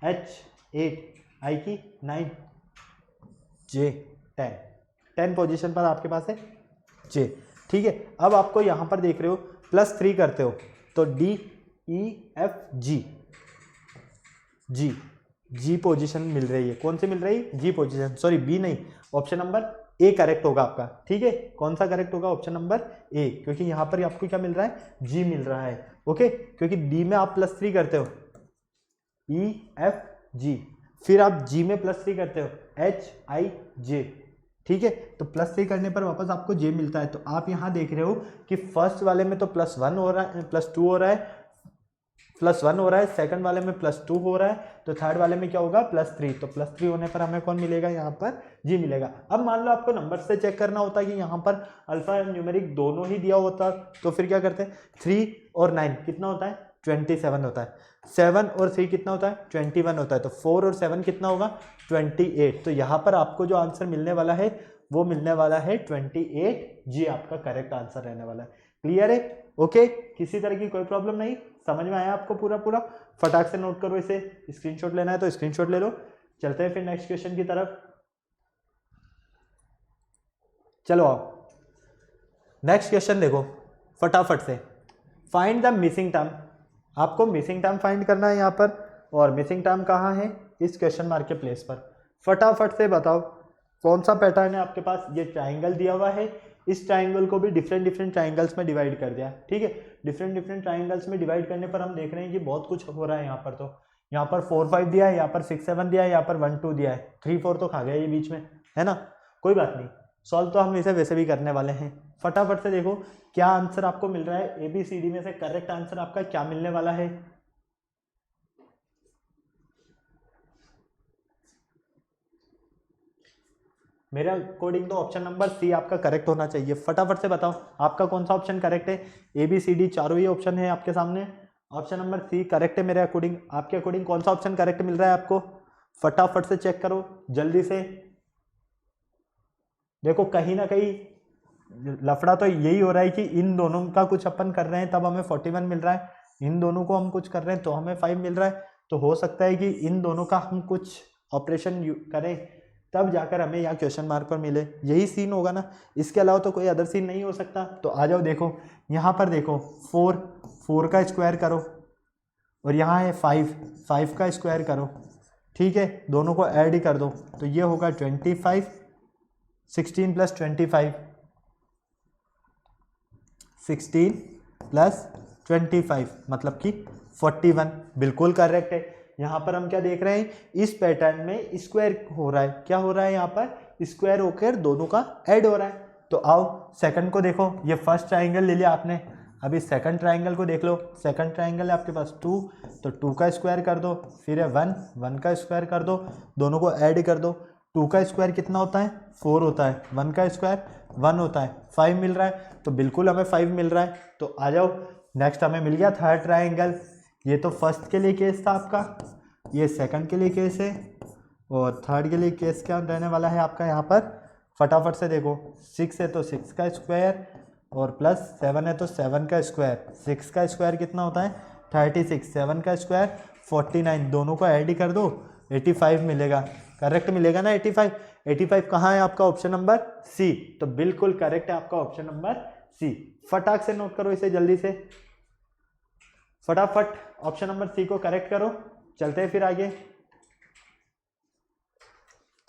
S1: H 8, I की 9, J 10 पोजीशन पर आपके पास है J। ठीक है, अब आपको यहाँ पर देख रहे हो +3 करते हो तो D EFG, जी पोजीशन मिल रही है। कौन सी मिल रही है? जी पोजीशन, सॉरी बी नहीं, ऑप्शन नंबर ए करेक्ट होगा आपका। ठीक है, कौन सा करेक्ट होगा? ऑप्शन नंबर ए, क्योंकि यहाँ पर आपको क्या मिल रहा है? जी मिल रहा है। ओके, क्योंकि डी में आप +3 करते हो EFG, फिर आप जी में +3 करते हो HIJ। ठीक है, तो +3 करने पर वापस आपको जे मिलता है। तो आप यहाँ देख रहे हो कि फर्स्ट वाले में तो +1 हो रहा है, +2 हो रहा है, +1 हो रहा है, सेकंड वाले में +2 हो रहा है, तो थर्ड वाले में क्या होगा? +3। तो +3 होने पर हमें कौन मिलेगा? यहाँ पर जी मिलेगा। अब मान लो आपको नंबर से चेक करना होता है कि यहाँ पर अल्फा न्यूमेरिक दोनों ही दिया होता, तो फिर क्या करते हैं? 3 और 9 कितना होता है? 27 होता है। 7 और 3 कितना होता है? 21 होता है। तो 4 और 7 कितना होगा? 28। तो यहाँ पर आपको जो आंसर मिलने वाला है वो मिलने वाला है 28, जी आपका करेक्ट आंसर रहने वाला है। क्लियर है? ओके, किसी तरह की कोई प्रॉब्लम नहीं, समझ में आया आपको पूरा? फटाक से नोट करो, इसे स्क्रीनशॉट लेना है तो स्क्रीनशॉट ले लो। चलते हैं फिर नेक्स्ट क्वेश्चन की तरफ। चलो आओ, नेक्स्ट क्वेश्चन देखो फटाफट से। Find the missing term. आपको मिसिंग टर्म फाइंड करना है यहाँ पर, और मिसिंग टर्म कहाँ है? इस क्वेश्चन मार्क के प्लेस पर। फटाफट से बताओ कौन सा पैटर्न है आपके पास? ये ट्राइंगल दिया हुआ है, इस ट्राइंगल को भी डिफरेंट ट्राइंगल्स में डिवाइड कर दिया। ठीक है, डिफरेंट ट्राइंगल्स में डिवाइड करने पर हम देख रहे हैं कि बहुत कुछ हो रहा है यहाँ पर। तो यहाँ पर 4 5 दिया है, यहाँ पर 6 7 दिया है, यहाँ पर 1 2 दिया है, 3 4 तो खा गया ये बीच में, है ना? कोई बात नहीं, सॉल्व तो हम इसे वैसे भी करने वाले हैं। फटाफट से देखो क्या आंसर आपको मिल रहा है। ABCD में से करेक्ट आंसर आपका क्या मिलने वाला है? मेरे अकॉर्डिंग तो ऑप्शन नंबर सी आपका करेक्ट होना चाहिए। फटाफट से बताओ आपका कौन सा ऑप्शन करेक्ट है? ABCD चारों ही ऑप्शन है आपके सामने, ऑप्शन नंबर सी करेक्ट है मेरे अकॉर्डिंग। आपके अकॉर्डिंग कौन सा ऑप्शन करेक्ट मिल रहा है आपको? फटाफट से चेक करो जल्दी से। देखो कहीं ना कहीं लफड़ा तो यही हो रहा है कि इन दोनों का कुछ अपन कर रहे हैं तब हमें 41 मिल रहा है, इन दोनों को हम कुछ कर रहे हैं तो हमें 5 मिल रहा है। तो हो सकता है कि इन दोनों का हम कुछ ऑपरेशन करें तब जाकर हमें यहाँ क्वेश्चन मार्क पर मिले, यही सीन होगा ना, इसके अलावा तो कोई अदर सीन नहीं हो सकता। तो आ जाओ, देखो यहाँ पर देखो 4 का स्क्वायर करो, और यहाँ है 5 का स्क्वायर करो। ठीक है, दोनों को ऐड ही कर दो, तो ये होगा 25, 16 + 25, 16 + 25 मतलब कि 41, बिल्कुल करेक्ट है। यहाँ पर हम क्या देख रहे हैं? इस पैटर्न में स्क्वायर हो रहा है। क्या हो रहा है? यहाँ पर स्क्वायर होकर दोनों का ऐड हो रहा है। तो आओ सेकंड को देखो, ये फर्स्ट ट्राइंगल ले लिया आपने, अभी सेकंड ट्राइंगल को देख लो। सेकंड ट्राइंगल है आपके पास 2, तो 2 का स्क्वायर कर दो, फिर है 1 का स्क्वायर कर दो, दोनों को ऐड कर दो। 2 का स्क्वायर कितना होता है? 4 होता है, 1 का स्क्वायर 1 होता है, 5 मिल रहा है, तो बिल्कुल हमें 5 मिल रहा है। तो आ जाओ नेक्स्ट, हमें मिल गया थर्ड ट्राइंगल। ये तो फर्स्ट के लिए केस था आपका, ये सेकंड के लिए केस है, और थर्ड के लिए केस क्या रहने वाला है आपका यहाँ पर? फटाफट से देखो, 6 है तो 6 का स्क्वायर, और +7 है तो 7 का स्क्वायर। 6 का स्क्वायर कितना होता है? 36, 7 का स्क्वायर 49, दोनों को ऐड ही कर दो, 85 मिलेगा। करेक्ट मिलेगा ना 85? 85 कहाँ है आपका? Option number C. तो बिल्कुल करेक्ट है आपका ऑप्शन नंबर सी। फटाक से नोट करो इसे जल्दी से, फटाफट ऑप्शन नंबर सी को करेक्ट करो। चलते हैं फिर आगे।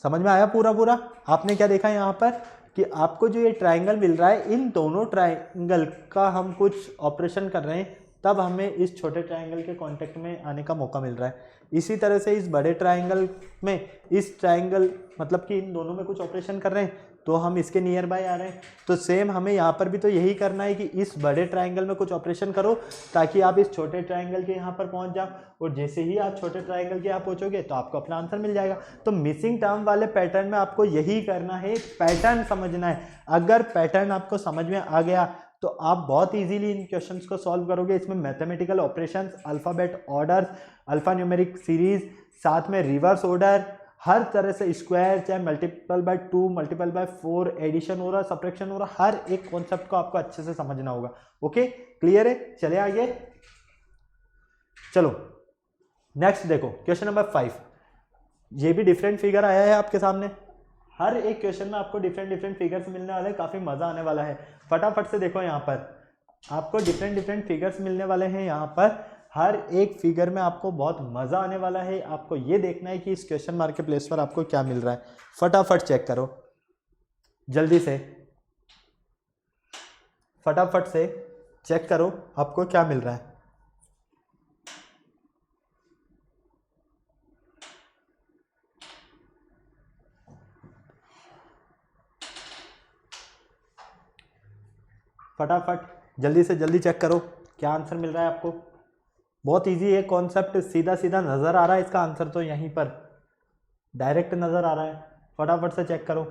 S1: समझ में आया पूरा? आपने क्या देखा यहाँ पर कि आपको जो ये ट्राइंगल मिल रहा है, इन दोनों ट्राइंगल का हम कुछ ऑपरेशन कर रहे हैं तब हमें इस छोटे ट्राइंगल के कांटेक्ट में आने का मौका मिल रहा है। इसी तरह से इस बड़े ट्राइंगल में, इस ट्राइंगल मतलब कि इन दोनों में कुछ ऑपरेशन कर रहे हैं तो हम इसके नियर बाय आ रहे हैं। तो सेम हमें यहाँ पर भी तो यही करना है कि इस बड़े ट्राइंगल में कुछ ऑपरेशन करो ताकि आप इस छोटे ट्राइंगल के यहाँ पर पहुँच जाओ, और जैसे ही आप छोटे ट्राइंगल के यहाँ पहुँचोगे तो आपको अपना आंसर मिल जाएगा। तो मिसिंग टर्म वाले पैटर्न में आपको यही करना है, पैटर्न समझना है। अगर पैटर्न आपको समझ में आ गया तो आप बहुत इजीली इन क्वेश्चंस को सॉल्व करोगे। इसमें mathematical operations, alphabet order, alpha numeric series, साथ में रिवर्स ऑर्डर, हर तरह से स्क्वायर, चाहे ×2, ×4, एडिशन हो रहा, सब्ट्रैक्शन हो रहा, हर एक कॉन्सेप्ट को आपको अच्छे से समझना होगा। ओके, क्लियर है? चले आगे, चलो नेक्स्ट देखो क्वेश्चन नंबर 5। ये भी डिफरेंट फिगर आया है आपके सामने, हर एक क्वेश्चन में आपको डिफरेंट फिगर्स मिलने वाले हैं, काफी मजा आने वाला है। फटाफट से देखो, यहाँ पर आपको डिफरेंट फिगर्स मिलने वाले हैं यहाँ पर। हर एक फिगर में आपको बहुत मज़ा आने वाला है। आपको ये देखना है कि इस क्वेश्चन मार्क के प्लेस पर आपको क्या मिल रहा है। फटाफट चेक करो, जल्दी से फटाफट से चेक करो आपको क्या मिल रहा है। फटाफट जल्दी से जल्दी चेक करो क्या आंसर मिल रहा है आपको। बहुत इजी है कॉन्सेप्ट, सीधा सीधा नज़र आ रहा है इसका आंसर तो यहीं पर डायरेक्ट नज़र आ रहा है। फटाफट से चेक करो,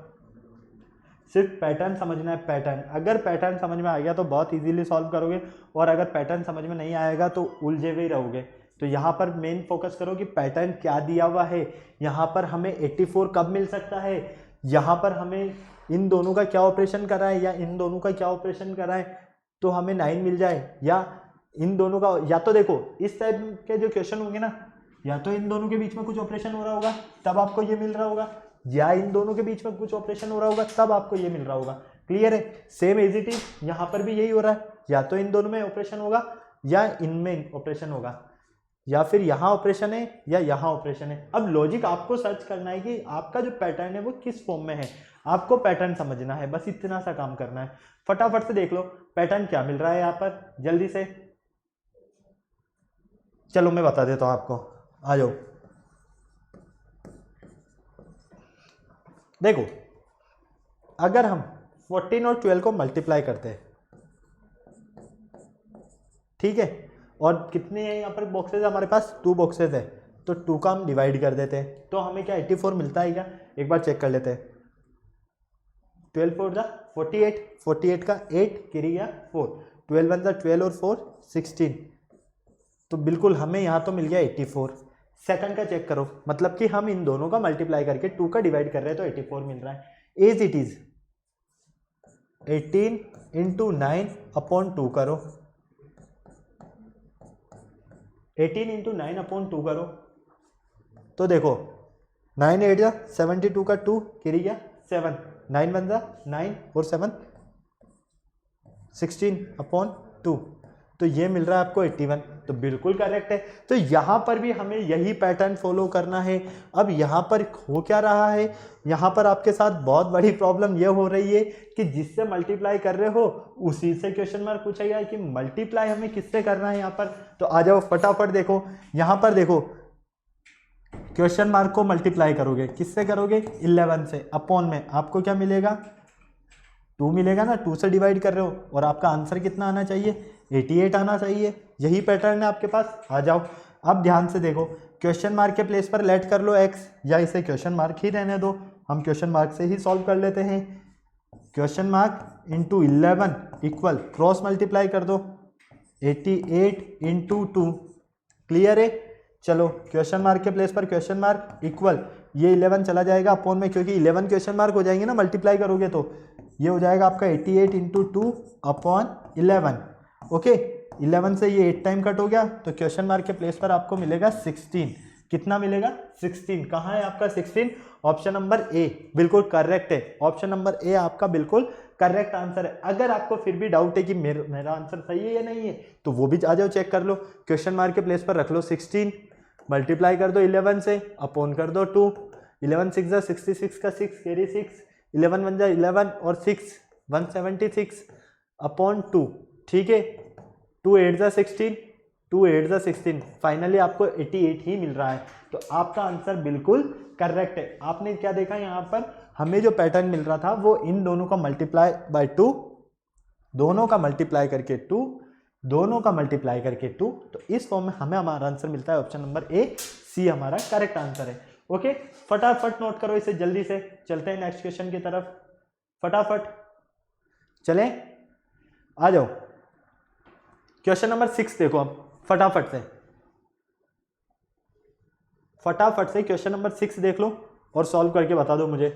S1: सिर्फ पैटर्न समझना है। पैटर्न, अगर पैटर्न समझ में आ गया तो बहुत इजीली सॉल्व करोगे, और अगर पैटर्न समझ में नहीं आएगा तो उलझे हुए रहोगे। तो यहाँ पर मेन फोकस करो कि पैटर्न क्या दिया हुआ है, यहाँ पर हमें 84 कब मिल सकता है, यहाँ पर हमें इन दोनों का क्या ऑपरेशन करा है या इन दोनों का क्या ऑपरेशन करा है तो हमें 9 मिल जाए, या इन दोनों का, या तो देखो इस टाइप के जो क्वेश्चन होंगे ना, या तो इन दोनों के बीच में कुछ ऑपरेशन हो रहा होगा तब आपको ये मिल रहा होगा, या इन दोनों के बीच में कुछ ऑपरेशन हो रहा होगा तब आपको ये मिल रहा होगा। क्लियर है? सेम एज इट इज यहाँ पर भी यही हो रहा है, या तो इन दोनों में ऑपरेशन होगा या इनमें ऑपरेशन होगा, या फिर यहाँ ऑपरेशन है या यहाँ ऑपरेशन है। अब लॉजिक आपको सर्च करना है कि आपका जो पैटर्न है वो किस फॉर्म में है, आपको पैटर्न समझना है, बस इतना सा काम करना है। फटाफट से देख लो पैटर्न क्या मिल रहा है यहाँ पर, जल्दी से। चलो मैं बता देता हूँ आपको, आ जाओ। देखो अगर हम 14 और 12 को मल्टीप्लाई करते हैं, ठीक है, और कितने हैं यहाँ पर बॉक्सेस, हमारे पास 2 बॉक्सेस है, तो 2 का हम डिवाइड कर देते हैं तो हमें क्या 84 मिलता है क्या, एक बार चेक कर लेते हैं। 12 4 जा 48, 48 का 8 गिरी गया 4, 12 1 जा 12 और 4 16, तो बिल्कुल हमें यहाँ तो मिल गया 84। सेकंड का चेक करो, मतलब कि हम इन दोनों का मल्टीप्लाई करके 2 का डिवाइड कर रहे हैं तो 84 मिल रहा है। As it is 18 into 9 upon 2 करो, 18 इंटू 9 अपॉन 2 करो, तो देखो 9 8 जा 72 का 2 गिरी गया 7, 9 1 जा 9 और 7 16 अपॉन 2, तो ये मिल रहा है आपको 81, तो बिल्कुल करेक्ट है। तो यहाँ पर भी हमें यही पैटर्न फॉलो करना है। अब यहाँ पर हो क्या रहा है, यहाँ पर आपके साथ बहुत बड़ी प्रॉब्लम ये हो रही है कि जिससे मल्टीप्लाई कर रहे हो उसी से क्वेश्चन मार्क पूछा गया है कि मल्टीप्लाई हमें किससे करना है यहाँ पर। तो आ जाओ फटाफट देखो, यहाँ पर देखो क्वेश्चन मार्क को मल्टीप्लाई करोगे, किससे करोगे 11 से, अपॉन में आपको क्या मिलेगा 2 मिलेगा ना, 2 से डिवाइड कर रहे हो, और आपका आंसर कितना आना चाहिए 88 आना चाहिए। यही पैटर्न है आपके पास। आ जाओ अब ध्यान से देखो, क्वेश्चन मार्क के प्लेस पर लेट कर लो x, या इसे क्वेश्चन मार्क ही रहने दो, हम क्वेश्चन मार्क से ही सॉल्व कर लेते हैं। Question mark into 11 equal cross multiply कर दो 88 इंटू 2। क्लियर है? चलो क्वेश्चन मार्क के प्लेस पर क्वेश्चन मार्क इक्वल, ये 11 चला जाएगा अपॉन में, क्योंकि 11 क्वेश्चन मार्क हो जाएंगे ना मल्टीप्लाई करोगे, तो ये हो जाएगा आपका 88 इंटू 2 अपॉन 11। ओके, 11 से ये 8 टाइम कट हो गया, तो क्वेश्चन मार्क के प्लेस पर आपको मिलेगा 16। कितना मिलेगा 16। कहाँ है आपका 16? ऑप्शन नंबर ए बिल्कुल करेक्ट है। ऑप्शन नंबर ए आपका बिल्कुल करेक्ट आंसर है। अगर आपको फिर भी डाउट है कि मेरा आंसर सही है या नहीं है, तो वो भी आ जाओ चेक कर लो। क्वेश्चन मार्क के प्लेस पर रख लो 16, मल्टीप्लाई कर दो 11 से, अपॉन कर दो 2, 11 6 जा 66 का 6 कैरी 6, 11 1 जा 11 और 6 176 अपॉन 2। ठीक है, 2 8 जा 16, 2 8 जा 16, फाइनली आपको 88 ही मिल रहा है। तो आपका आंसर बिल्कुल करेक्ट है। आपने क्या देखा यहाँ पर, हमें जो पैटर्न मिल रहा था वो इन दोनों का मल्टीप्लाई बाय 2, दोनों का मल्टीप्लाई करके 2, दोनों का मल्टीप्लाई करके 2, तो इस फॉर्म में हमें हमारा आंसर मिलता है ऑप्शन नंबर ए, सी हमारा करेक्ट आंसर है। ओके, फटाफट नोट करो इसे, जल्दी से चलते हैं नेक्स्ट क्वेश्चन की तरफ। फटाफट चलें, आ जाओ। क्वेश्चन नंबर 6 देखो, अब फटाफट से क्वेश्चन नंबर 6 देख लो और सॉल्व करके बता दो मुझे।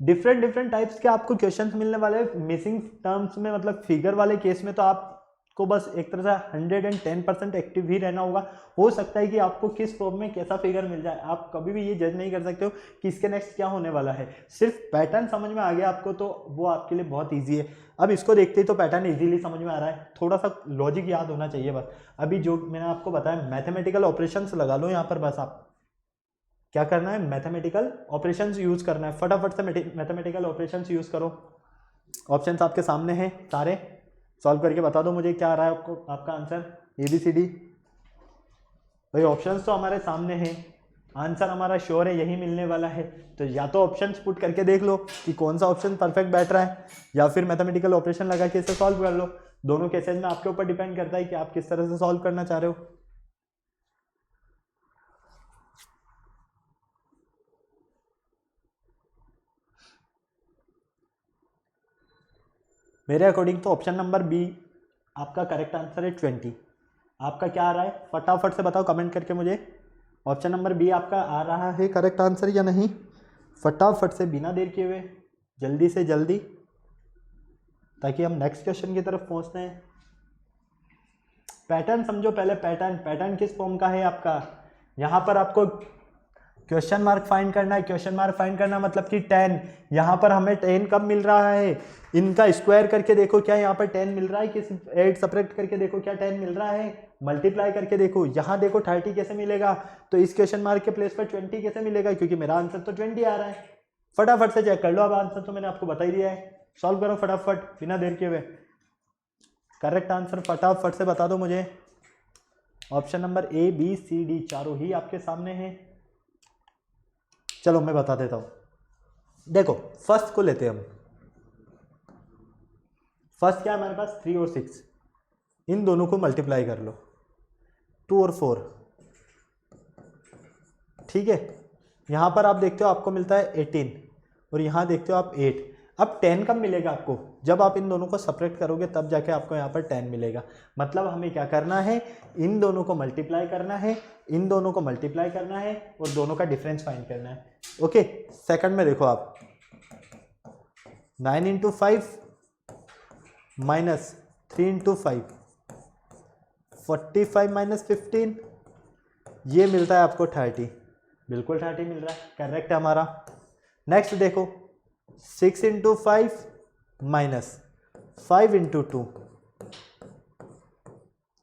S1: डिफरेंट टाइप्स के आपको क्वेश्चंस मिलने वाले हैं। मिसिंग टर्म्स में, मतलब फिगर वाले केस में तो आप आपको बस एक तरह से 110% एक्टिव ही रहना होगा। हो सकता है कि आपको किस फॉर्म में कैसा फिगर मिल जाए, आप कभी भी ये जज नहीं कर सकते हो कि इसके नेक्स्ट क्या होने वाला है। सिर्फ पैटर्न समझ में आ गया आपको तो वो आपके लिए बहुत ईजी है। अब इसको देखते ही तो पैटर्न इजीली समझ में आ रहा है, थोड़ा सा लॉजिक याद होना चाहिए बस। अभी जो मैंने आपको बताया मैथमेटिकल ऑपरेशंस लगा लो यहाँ पर, बस आप क्या करना है, मैथमेटिकल ऑपरेशंस यूज करना है। फटाफट से मैथमेटिकल ऑपरेशंस यूज करो। ऑप्शंस आपके सामने हैं सारे, सॉल्व करके बता दो मुझे क्या आ रहा है आपको, आपका आंसर ABCD। भाई ऑप्शंस तो हमारे सामने हैं, आंसर हमारा श्योर है यही मिलने वाला है। तो या तो ऑप्शंस पुट करके देख लो कि कौन सा ऑप्शन परफेक्ट बैठ रहा है, या फिर मैथमेटिकल ऑपरेशन लगा के इसे सॉल्व कर लो। दोनों केसेस में आपके ऊपर डिपेंड करता है कि आप किस तरह से सॉल्व करना चाह रहे हो। मेरे अकॉर्डिंग तो ऑप्शन नंबर बी आपका करेक्ट आंसर है 20। आपका क्या आ रहा है फटाफट से बताओ कमेंट करके मुझे, ऑप्शन नंबर बी आपका आ रहा है करेक्ट आंसर या नहीं। फटाफट से बिना देर किए हुए जल्दी से जल्दी, ताकि हम नेक्स्ट क्वेश्चन की तरफ पहुंचते हैं। पैटर्न समझो पहले, पैटर्न किस फॉर्म का है आपका। यहाँ पर आपको क्वेश्चन मार्क फाइंड करना है। क्वेश्चन मार्क फाइंड करना मतलब कि 10, यहाँ पर हमें 10 कब मिल रहा है, इनका स्क्वायर करके देखो क्या यहाँ पर 10 मिल रहा है, किस 8 सब्ट्रैक्ट करके देखो क्या 10 मिल रहा है, मल्टीप्लाई करके देखो, यहाँ देखो 30 कैसे मिलेगा, तो इस क्वेश्चन मार्क के प्लेस पर 20 कैसे मिलेगा, क्योंकि मेरा आंसर तो 20 आ रहा है। फटाफट से चेक कर लो, अब आंसर तो मैंने आपको बता ही दिया है, सॉल्व करो फटाफट बिना देर किए हुए। करेक्ट आंसर फटाफट से बता दो मुझे। ऑप्शन नंबर ABCD चारों ही आपके सामने हैं। चलो मैं बता देता हूं। देखो फर्स्ट को लेते हैं हम। फर्स्ट क्या है हमारे पास 3 और 6, इन दोनों को मल्टीप्लाई कर लो 2 और 4, ठीक है। यहां पर आप देखते हो आपको मिलता है 18 और यहां देखते हो आप 8। अब 10 कब मिलेगा आपको, जब आप इन दोनों को सब्ट्रैक्ट करोगे तब जाके आपको यहाँ पर 10 मिलेगा। मतलब हमें क्या करना है, इन दोनों को मल्टीप्लाई करना है, इन दोनों को मल्टीप्लाई करना है और दोनों का डिफरेंस फाइंड करना है। ओके सेकंड में देखो आप 9 इंटू 5 माइनस 3 इंटू 5 45 माइनस 15, ये मिलता है आपको 30। बिल्कुल 30 मिल रहा है, करेक्ट है हमारा। नेक्स्ट देखो 6 इंटू 5 माइनस 5 इंटू 2,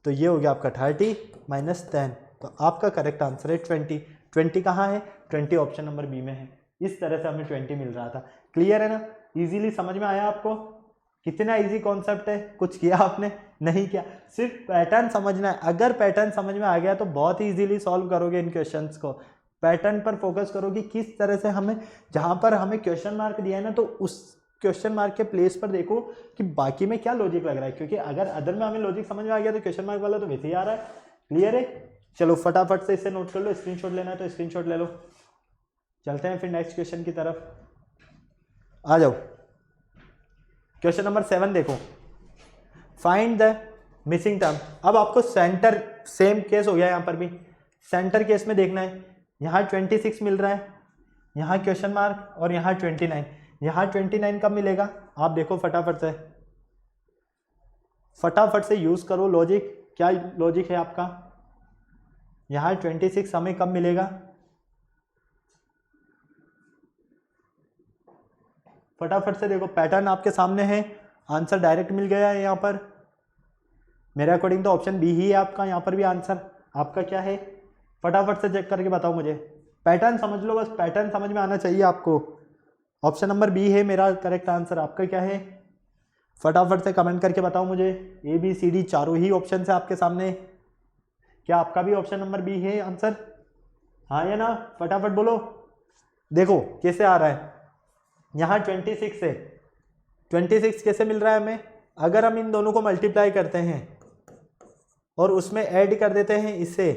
S1: तो ये हो गया आपका 30 माइनस 10, तो आपका करेक्ट आंसर है 20। 20 कहाँ है, 20 ऑप्शन नंबर बी में है। इस तरह से हमें 20 मिल रहा था। क्लियर है ना, इजीली समझ में आया आपको। कितना इजी कॉन्सेप्ट है, कुछ किया आपने नहीं किया, सिर्फ पैटर्न समझना है। अगर पैटर्न समझ में आ गया तो बहुत ही इजीली सॉल्व करोगे इन क्वेश्चंस को। पैटर्न पर फोकस करो कि किस तरह से हमें, जहां पर हमें क्वेश्चन मार्क दिया है ना, तो उस क्वेश्चन मार्क के प्लेस पर देखो कि बाकी में क्या लॉजिक लग रहा है, क्योंकि अगर अदर में हमें लॉजिक समझ में आ गया तो क्वेश्चन मार्क वाला तो वैसे ही आ रहा है। क्लियर है, चलो फटाफट से इसे नोट कर लो, स्क्रीनशॉट लेना है तो स्क्रीनशॉट ले लो। चलते हैं फिर नेक्स्ट क्वेश्चन की तरफ, आ जाओ। क्वेश्चन नंबर 7 देखो, फाइंड द मिसिंग टर्म। अब आपको सेंटर, सेम केस हो गया यहाँ पर भी, सेंटर केस में देखना है। यहाँ 26 मिल रहा है, यहाँ क्वेश्चन मार्क और यहाँ 29। यहाँ 29 कब मिलेगा आप देखो फटाफट से यूज करो लॉजिक। क्या लॉजिक है आपका, यहाँ 26 हमें कब मिलेगा, फटाफट से देखो। पैटर्न आपके सामने है, आंसर डायरेक्ट मिल गया है यहाँ पर। मेरे अकॉर्डिंग तो ऑप्शन बी ही है आपका, यहाँ पर भी आंसर आपका क्या है, फटाफट से चेक करके बताओ मुझे। पैटर्न समझ लो बस, पैटर्न समझ में आना चाहिए आपको। ऑप्शन नंबर बी है मेरा करेक्ट आंसर, आपका क्या है फटाफट से कमेंट करके बताओ मुझे। ABCD चारों ही ऑप्शन है आपके सामने, क्या आपका भी ऑप्शन नंबर बी है आंसर, हाँ या ना, फटाफट बोलो। देखो कैसे आ रहा है, यहाँ 26 है, 26 कैसे मिल रहा है हमें, अगर हम इन दोनों को मल्टीप्लाई करते हैं और उसमें ऐड कर देते हैं इसे,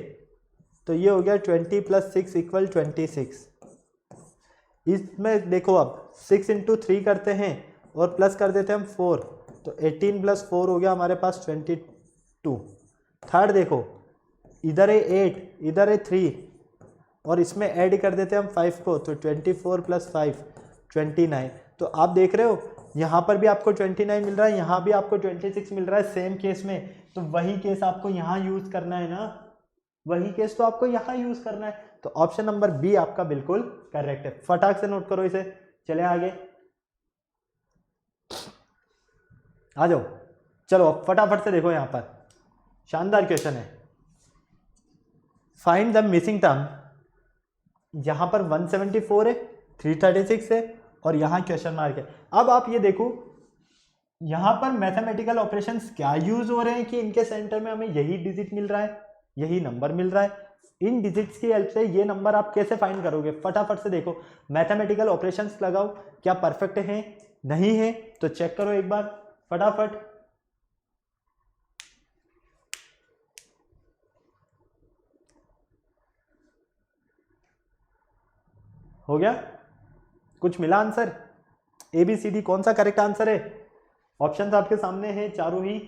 S1: तो ये हो गया 20 + 6 = 26। इसमें देखो अब 6 × 3 करते हैं और प्लस कर देते हैं हम 4, तो 18 + 4 हो गया हमारे पास 22। थर्ड देखो, इधर है 8, इधर है 3 और इसमें ऐड कर देते हैं हम 5 को, तो 24 + 5 29। तो आप देख रहे हो यहाँ पर भी आपको 29 मिल रहा है, यहाँ भी आपको 26 मिल रहा है सेम केस में, तो वही केस आपको यहाँ यूज करना है ना, वही केस तो आपको यहाँ यूज करना है। तो ऑप्शन नंबर बी आपका बिल्कुल करेक्ट है। फटाक से नोट करो इसे, चले आगे आ जाओ। चलो फटाफट से देखो, यहाँ पर शानदार क्वेश्चन है। Find the missing term. यहाँ पर 174 है, 336 है और यहाँ क्वेश्चन मार्क है। अब आप ये देखो, यहाँ पर मैथमेटिकल ऑपरेशंस क्या यूज हो रहे हैं कि इनके सेंटर में हमें यही डिजिट मिल रहा है, यही नंबर मिल रहा है। इन डिजिट्स की हेल्प से ये नंबर आप कैसे फाइंड करोगे? फटाफट से देखो, मैथमेटिकल ऑपरेशंस लगाओ, क्या परफेक्ट है नहीं है तो चेक करो एक बार फटाफट। हो गया? कुछ मिला आंसर? ABCD कौन सा करेक्ट आंसर है? ऑप्शंस आपके सामने हैं चारों ही,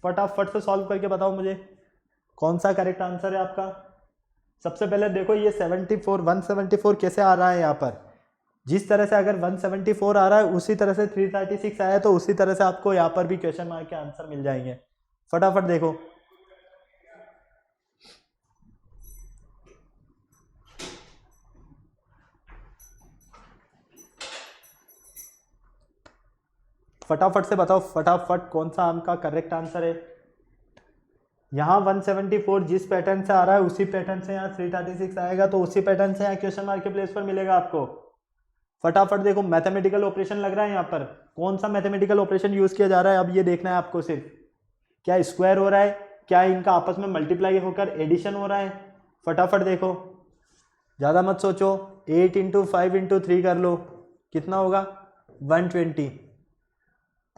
S1: फटाफट से सॉल्व करके बताओ मुझे कौन सा करेक्ट आंसर है आपका। सबसे पहले देखो ये 174 कैसे आ रहा है यहाँ पर। जिस तरह से अगर 174 आ रहा है उसी तरह से 336 आया, तो उसी तरह से आपको यहाँ पर भी क्वेश्चन मार्क के आंसर मिल जाएंगे। फटाफट देखो, फटाफट से बताओ फटाफट कौन सा आपका करेक्ट आंसर है। यहाँ 174 जिस पैटर्न से आ रहा है उसी पैटर्न से यहाँ 336 आएगा, तो उसी पैटर्न से यहाँ क्वेश्चन मार्क के प्लेस पर मिलेगा आपको। फटाफट देखो, मैथमेटिकल ऑपरेशन लग रहा है यहाँ पर। कौन सा मैथमेटिकल ऑपरेशन यूज किया जा रहा है अब ये देखना है आपको सिर्फ। क्या स्क्वायर हो रहा है, क्या इनका आपस में मल्टीप्लाई होकर एडिशन हो रहा है? फटाफट देखो, ज़्यादा मत सोचो। 8 × 5 × 3 कर लो, कितना होगा? 120।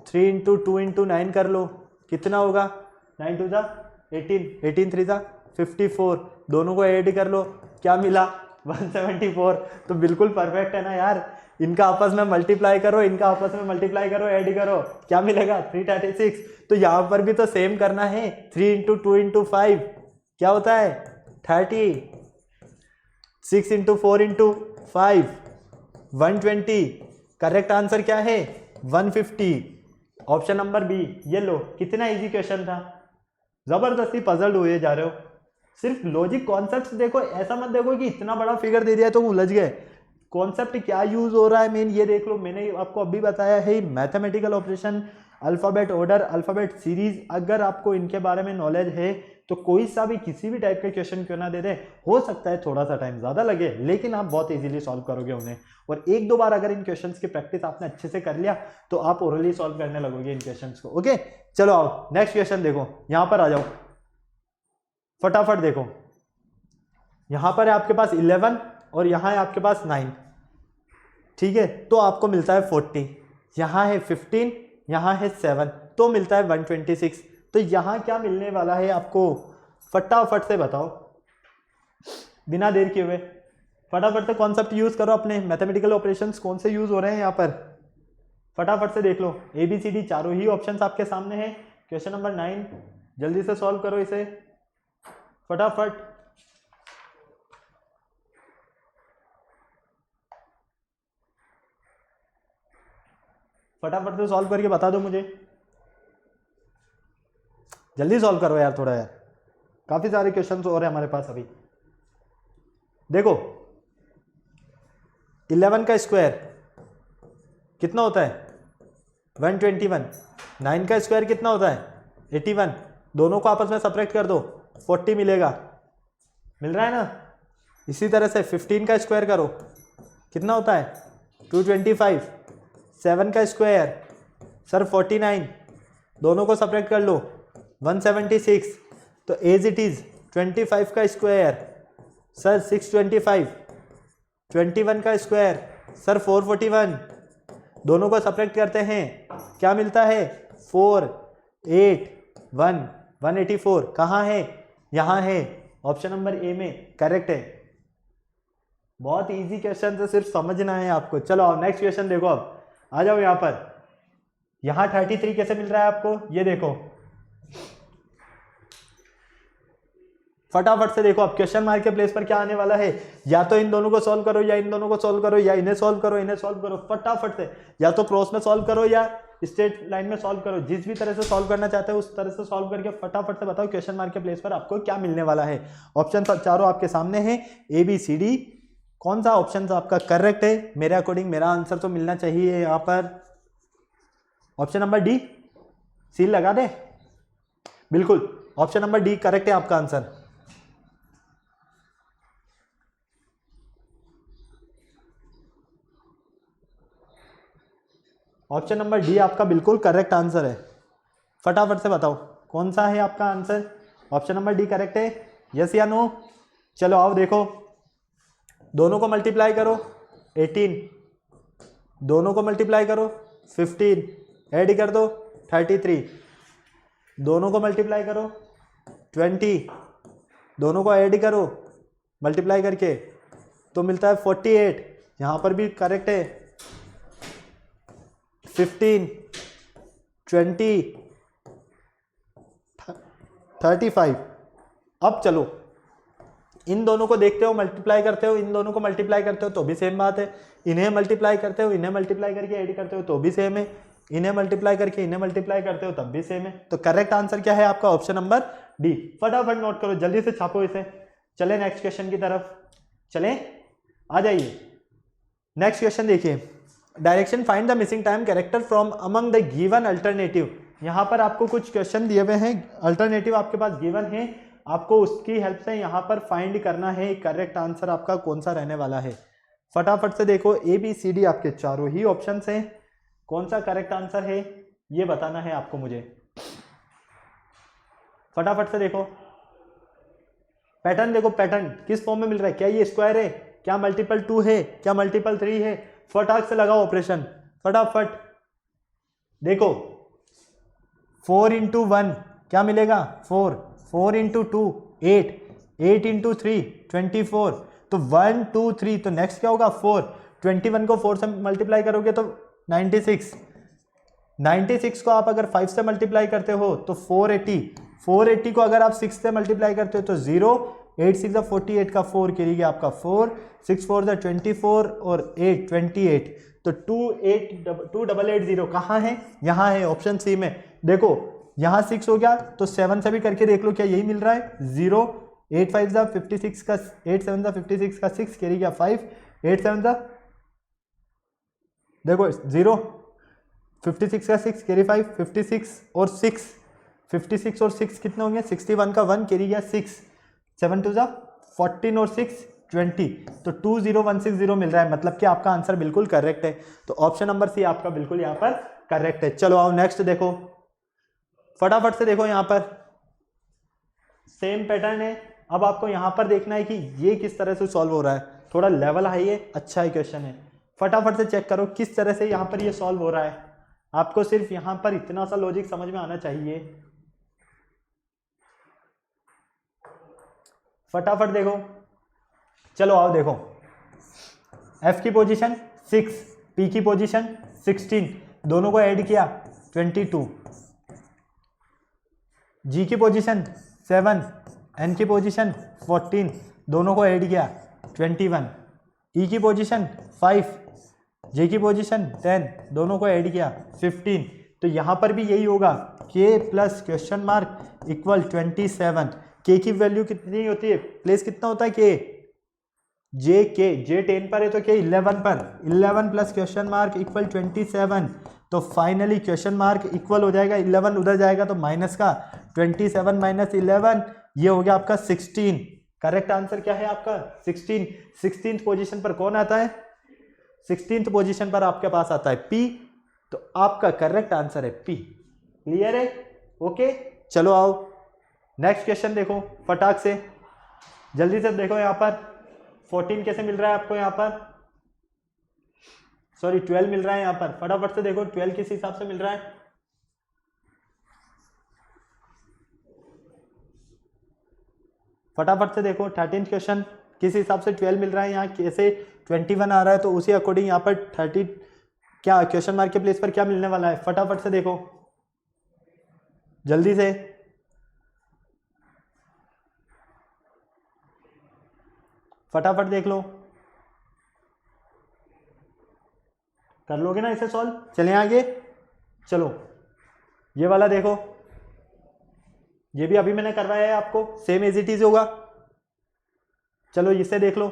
S1: 3 × 2 × 9 कर लो, कितना होगा? 9 2 18, 18 3 54। दोनों को ऐड कर लो, क्या मिला? 174। तो बिल्कुल परफेक्ट है ना यार। इनका आपस में मल्टीप्लाई करो, इनका आपस में मल्टीप्लाई करो, ऐड करो, क्या मिलेगा? 336। तो यहाँ पर भी तो सेम करना है। 3 × 2 × 5 क्या होता है? 30। 6 × 4 × 5 120। करेक्ट आंसर क्या है? 150। Option number B. ये लो, कितना इजी क्वेश्चन था। जबरदस्ती पजल्ड हुए जा रहे हो। सिर्फ लॉजिक कॉन्सेप्ट देखो, ऐसा मत देखो कि इतना बड़ा फिगर दे दिया है तो उलझ गए। कॉन्सेप्ट क्या यूज हो रहा है मेन ये देख लो। मैंने आपको अभी बताया है mathematical operation, alphabet order, alphabet series. अगर आपको इनके बारे में नॉलेज है तो कोई सा भी किसी भी टाइप के क्वेश्चन क्यों ना दे दे, हो सकता है थोड़ा सा टाइम ज्यादा लगे लेकिन आप बहुत इजीली सॉल्व करोगे उन्हें। और एक दो बार अगर इन क्वेश्चंस की प्रैक्टिस आपने अच्छे से कर लिया तो आप ओरली सॉल्व करने लगोगे इन क्वेश्चंस को। ओके, चलो आओ नेक्स्ट क्वेश्चन देखो, यहां पर आ जाओ फटाफट देखो। यहां पर है आपके पास 11 और यहां है आपके पास 9, ठीक है, तो आपको मिलता है 40। यहां है 15, यहां है 7, तो मिलता है 126। तो यहां क्या मिलने वाला है आपको? फटाफट से बताओ बिना देर किए हुए। फटाफट से कॉन्सेप्ट यूज करो अपने। मैथमेटिकल ऑपरेशंस कौन से यूज हो रहे हैं यहाँ पर? फटाफट से देख लो। ABCD चारों ही ऑप्शंस आपके सामने हैं। क्वेश्चन नंबर 9 जल्दी से सॉल्व करो इसे फटाफट। फटाफट से सॉल्व करके बता दो मुझे, जल्दी सॉल्व करो यार थोड़ा यार, काफी सारे क्वेश्चंस और हैं हमारे पास अभी। देखो 11 का स्क्वायर कितना होता है? 121। 9 का स्क्वायर कितना होता है? 81। दोनों को आपस में सब्ट्रैक्ट कर दो, 40 मिलेगा। मिल रहा है ना? इसी तरह से 15 का स्क्वायर करो, कितना होता है? 225। 7 का स्क्वायर सर 49, दोनों को सब्ट्रैक्ट कर लो, 176। तो एज इट इज 25 का स्क्वायर सर 625। 21 का स्क्वायर सर 441। दोनों को सब्ट्रैक्ट करते हैं, क्या मिलता है? 4 8 1 184। कहाँ है? यहाँ है, ऑप्शन नंबर ए में करेक्ट है। बहुत इजी क्वेश्चन है, सिर्फ समझना है आपको। चलो आओ नेक्स्ट क्वेश्चन देखो। अब आ जाओ यहाँ पर। यहाँ 33 कैसे मिल रहा है आपको? ये देखो फटाफट से देखो अब क्वेश्चन मार्क के प्लेस पर क्या आने वाला है, या तो इन दोनों को सॉल्व करो या इन दोनों को सॉल्व करो या इन्हें सॉल्व करो इन्हें सॉल्व करो, फटाफट से या तो क्रॉस में सॉल्व करो या स्ट्रेट लाइन में सॉल्व करो, जिस भी तरह से सॉल्व करना चाहते हो उस तरह से सॉल्व करके फटाफट से बताओ क्वेश्चन मार्क के प्लेस पर आपको क्या मिलने वाला है। ऑप्शन चारों आपके सामने हैं, ए बी सी डी, कौन सा ऑप्शन आपका करेक्ट है? मेरे अकॉर्डिंग मेरा आंसर तो मिलना चाहिए यहाँ पर ऑप्शन नंबर डी, सील लगा दे, बिल्कुल ऑप्शन नंबर डी करेक्ट है आपका आंसर। ऑप्शन नंबर डी आपका बिल्कुल करेक्ट आंसर है, फटाफट से बताओ कौन सा है आपका answer. Option number D correct है, यस या नो? चलो आओ देखो, दोनों को मल्टीप्लाई करो 18, दोनों को मल्टीप्लाई करो 15, ऐड कर दो 33, दोनों को मल्टीप्लाई करो 20, दोनों को ऐड करो मल्टीप्लाई करके तो मिलता है 48, यहाँ पर भी करेक्ट है 15, 20, 35। अब चलो इन दोनों को देखते हो मल्टीप्लाई करते हो, इन दोनों को मल्टीप्लाई करते हो तो भी सेम बात है, इन्हें मल्टीप्लाई करते हो इन्हें मल्टीप्लाई करके ऐड करते हो तो भी सेम है, इन्हें मल्टीप्लाई करके इन्हें मल्टीप्लाई करते हो तब भी सेम है। तो करेक्ट आंसर क्या है आपका? Option number D. फटाफट नोट करो, जल्दी से छापो इसे। चले नेक्स्ट क्वेश्चन की तरफ, चलें आ जाइए। नेक्स्ट क्वेश्चन देखिए, direction find the missing time character from among the given alternative. यहाँ पर आपको कुछ क्वेश्चन दिए हुए हैं, अल्टरनेटिव आपके पास गिवन है, आपको उसकी हेल्प से यहाँ पर फाइंड करना है करेक्ट आंसर आपका कौन सा रहने वाला है। फटाफट से देखो, ए बी सी डी आपके चारों ही ऑप्शन हैं, कौन सा करेक्ट आंसर है ये बताना है आपको मुझे। फटाफट से देखो पैटर्न, देखो पैटर्न किस फॉर्म में मिल रहा है, क्या ये स्क्वायर है, क्या मल्टीपल 2 है, क्या मल्टीपल 3 है। फटाक से लगाओ ऑपरेशन, फटाफट देखो 4 इंटू 1 क्या मिलेगा 4, 4 इंटू 2 8, 8 इंटू 3 24, तो 1 2 3, तो नेक्स्ट क्या होगा 4, 21 को 4 से मल्टीप्लाई करोगे तो 96, 96 को आप अगर 5 से मल्टीप्लाई करते हो तो 480, 480 को अगर आप 6 से मल्टीप्लाई करते हो तो 0, 8 6 48 का 4 करिएगा आपका 4, 6 4 24 और 8 28, तो 2880 कहाँ है? यहाँ है ऑप्शन सी में। देखो यहाँ 6 हो गया तो 7 से भी करके देख लो क्या यही मिल रहा है 0, 8 5 56 का 8 7 56 का 6 करिएगा 5, 8 7 देखो 0, 56 का 6 कैरी 5, 56 और 6, 56 और 6 कितने होंगे 61 का 1 कैरी गया 6, 7 2 14 और 6 20, तो 20160 मिल रहा है, मतलब कि आपका आंसर बिल्कुल करेक्ट है। तो ऑप्शन नंबर सी आपका बिल्कुल यहाँ पर करेक्ट है। चलो आओ नेक्स्ट देखो, फटाफट से देखो, यहाँ पर सेम पैटर्न है। अब आपको यहाँ पर देखना है कि ये किस तरह से सॉल्व हो रहा है, थोड़ा लेवल हाई है, अच्छा ही क्वेश्चन है। फटाफट से चेक करो किस तरह से यहाँ पर ये सॉल्व हो रहा है, आपको सिर्फ यहाँ पर इतना सा लॉजिक समझ में आना चाहिए। फटाफट देखो, चलो आओ देखो, F की पोजीशन 6, P की पोजीशन 16, दोनों को ऐड किया 22, G की पोजीशन 7, N की पोजीशन 14, दोनों को ऐड किया 21, E की पोजीशन 5, J की पोजीशन 10, दोनों को ऐड किया 15, तो यहाँ पर भी यही होगा K plus question mark equal 27। K की वैल्यू कितनी होती है, प्लेस कितना होता है K, J 10 पर है तो K 11 पर, 11 प्लस क्वेश्चन मार्क इक्वल 27, तो फाइनली क्वेश्चन मार्क इक्वल हो जाएगा 11 उधर जाएगा तो माइनस का 27 माइनस 11, ये हो गया आपका 16। करेक्ट आंसर क्या है आपका 16। 16th पोजीशन पर कौन आता है, 16th पोजीशन पर आपके पास आता है P, तो आपका करेक्ट आंसर है P। क्लियर है? ओके, चलो आओ नेक्स्ट क्वेश्चन देखो, फटाक से जल्दी से देखो। यहाँ पर 14 कैसे मिल रहा है आपको, यहाँ पर सॉरी 12 मिल रहा है यहाँ पर, फटाफट से देखो 12 किस हिसाब से मिल रहा है। फटाफट से देखो 13th क्वेश्चन किस हिसाब से 12 मिल रहा है, यहाँ कैसे 21 आ रहा है, तो उसी अकॉर्डिंग यहाँ पर 30 क्या क्वेश्चन मार्क के प्लेस पर क्या मिलने वाला है। फटाफट से देखो जल्दी से, फटाफट देख लो, कर लोगे ना इसे सॉल्व। चलें आगे, चलो ये वाला देखो, ये भी अभी मैंने करवाया है आपको, सेम एज इट इज होगा। चलो इसे देख लो,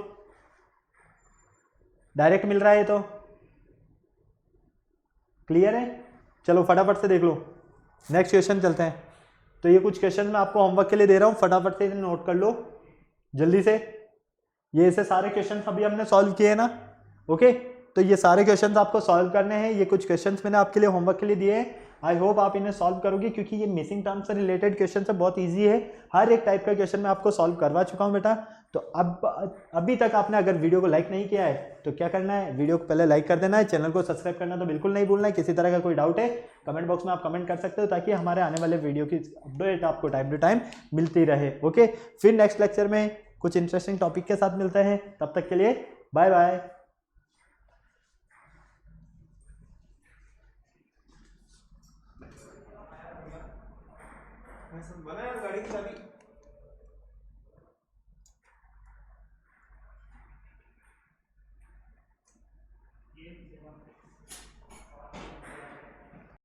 S1: डायरेक्ट मिल रहा है तो क्लियर है। चलो फटाफट से देख लो, नेक्स्ट क्वेश्चन चलते हैं। तो ये कुछ क्वेश्चन मैं आपको होमवर्क के लिए दे रहा हूँ, फटाफट से इन्हें नोट कर लो जल्दी से। ये ऐसे सारे क्वेश्चन अभी हमने सॉल्व किए हैं ना, ओके। तो ये सारे क्वेश्चंस आपको सॉल्व करने हैं। ये कुछ क्वेश्चंस मैंने आपके लिए होमवर्क के लिए दिए हैं, आई होप आप इन्हें सॉल्व करोगे, क्योंकि ये मिसिंग टर्म से रिलेटेड क्वेश्चन है, बहुत इजी है। हर एक टाइप का क्वेश्चन मैं आपको सॉल्व करवा चुका हूं बेटा। तो अब अभी तक आपने अगर वीडियो को लाइक नहीं किया है तो क्या करना है, वीडियो को पहले लाइक कर देना है, चैनल को सब्सक्राइब करना तो बिल्कुल नहीं भूलना है। किसी तरह का कोई डाउट है कमेंट बॉक्स में आप कमेंट कर सकते हो, ताकि हमारे आने वाले वीडियो की अपडेट आपको टाइम टू टाइम मिलती रहे, ओके। फिर नेक्स्ट लेक्चर में कुछ इंटरेस्टिंग टॉपिक के साथ मिलते हैं, तब तक के लिए बाय बाय। गाड़ी की चाबी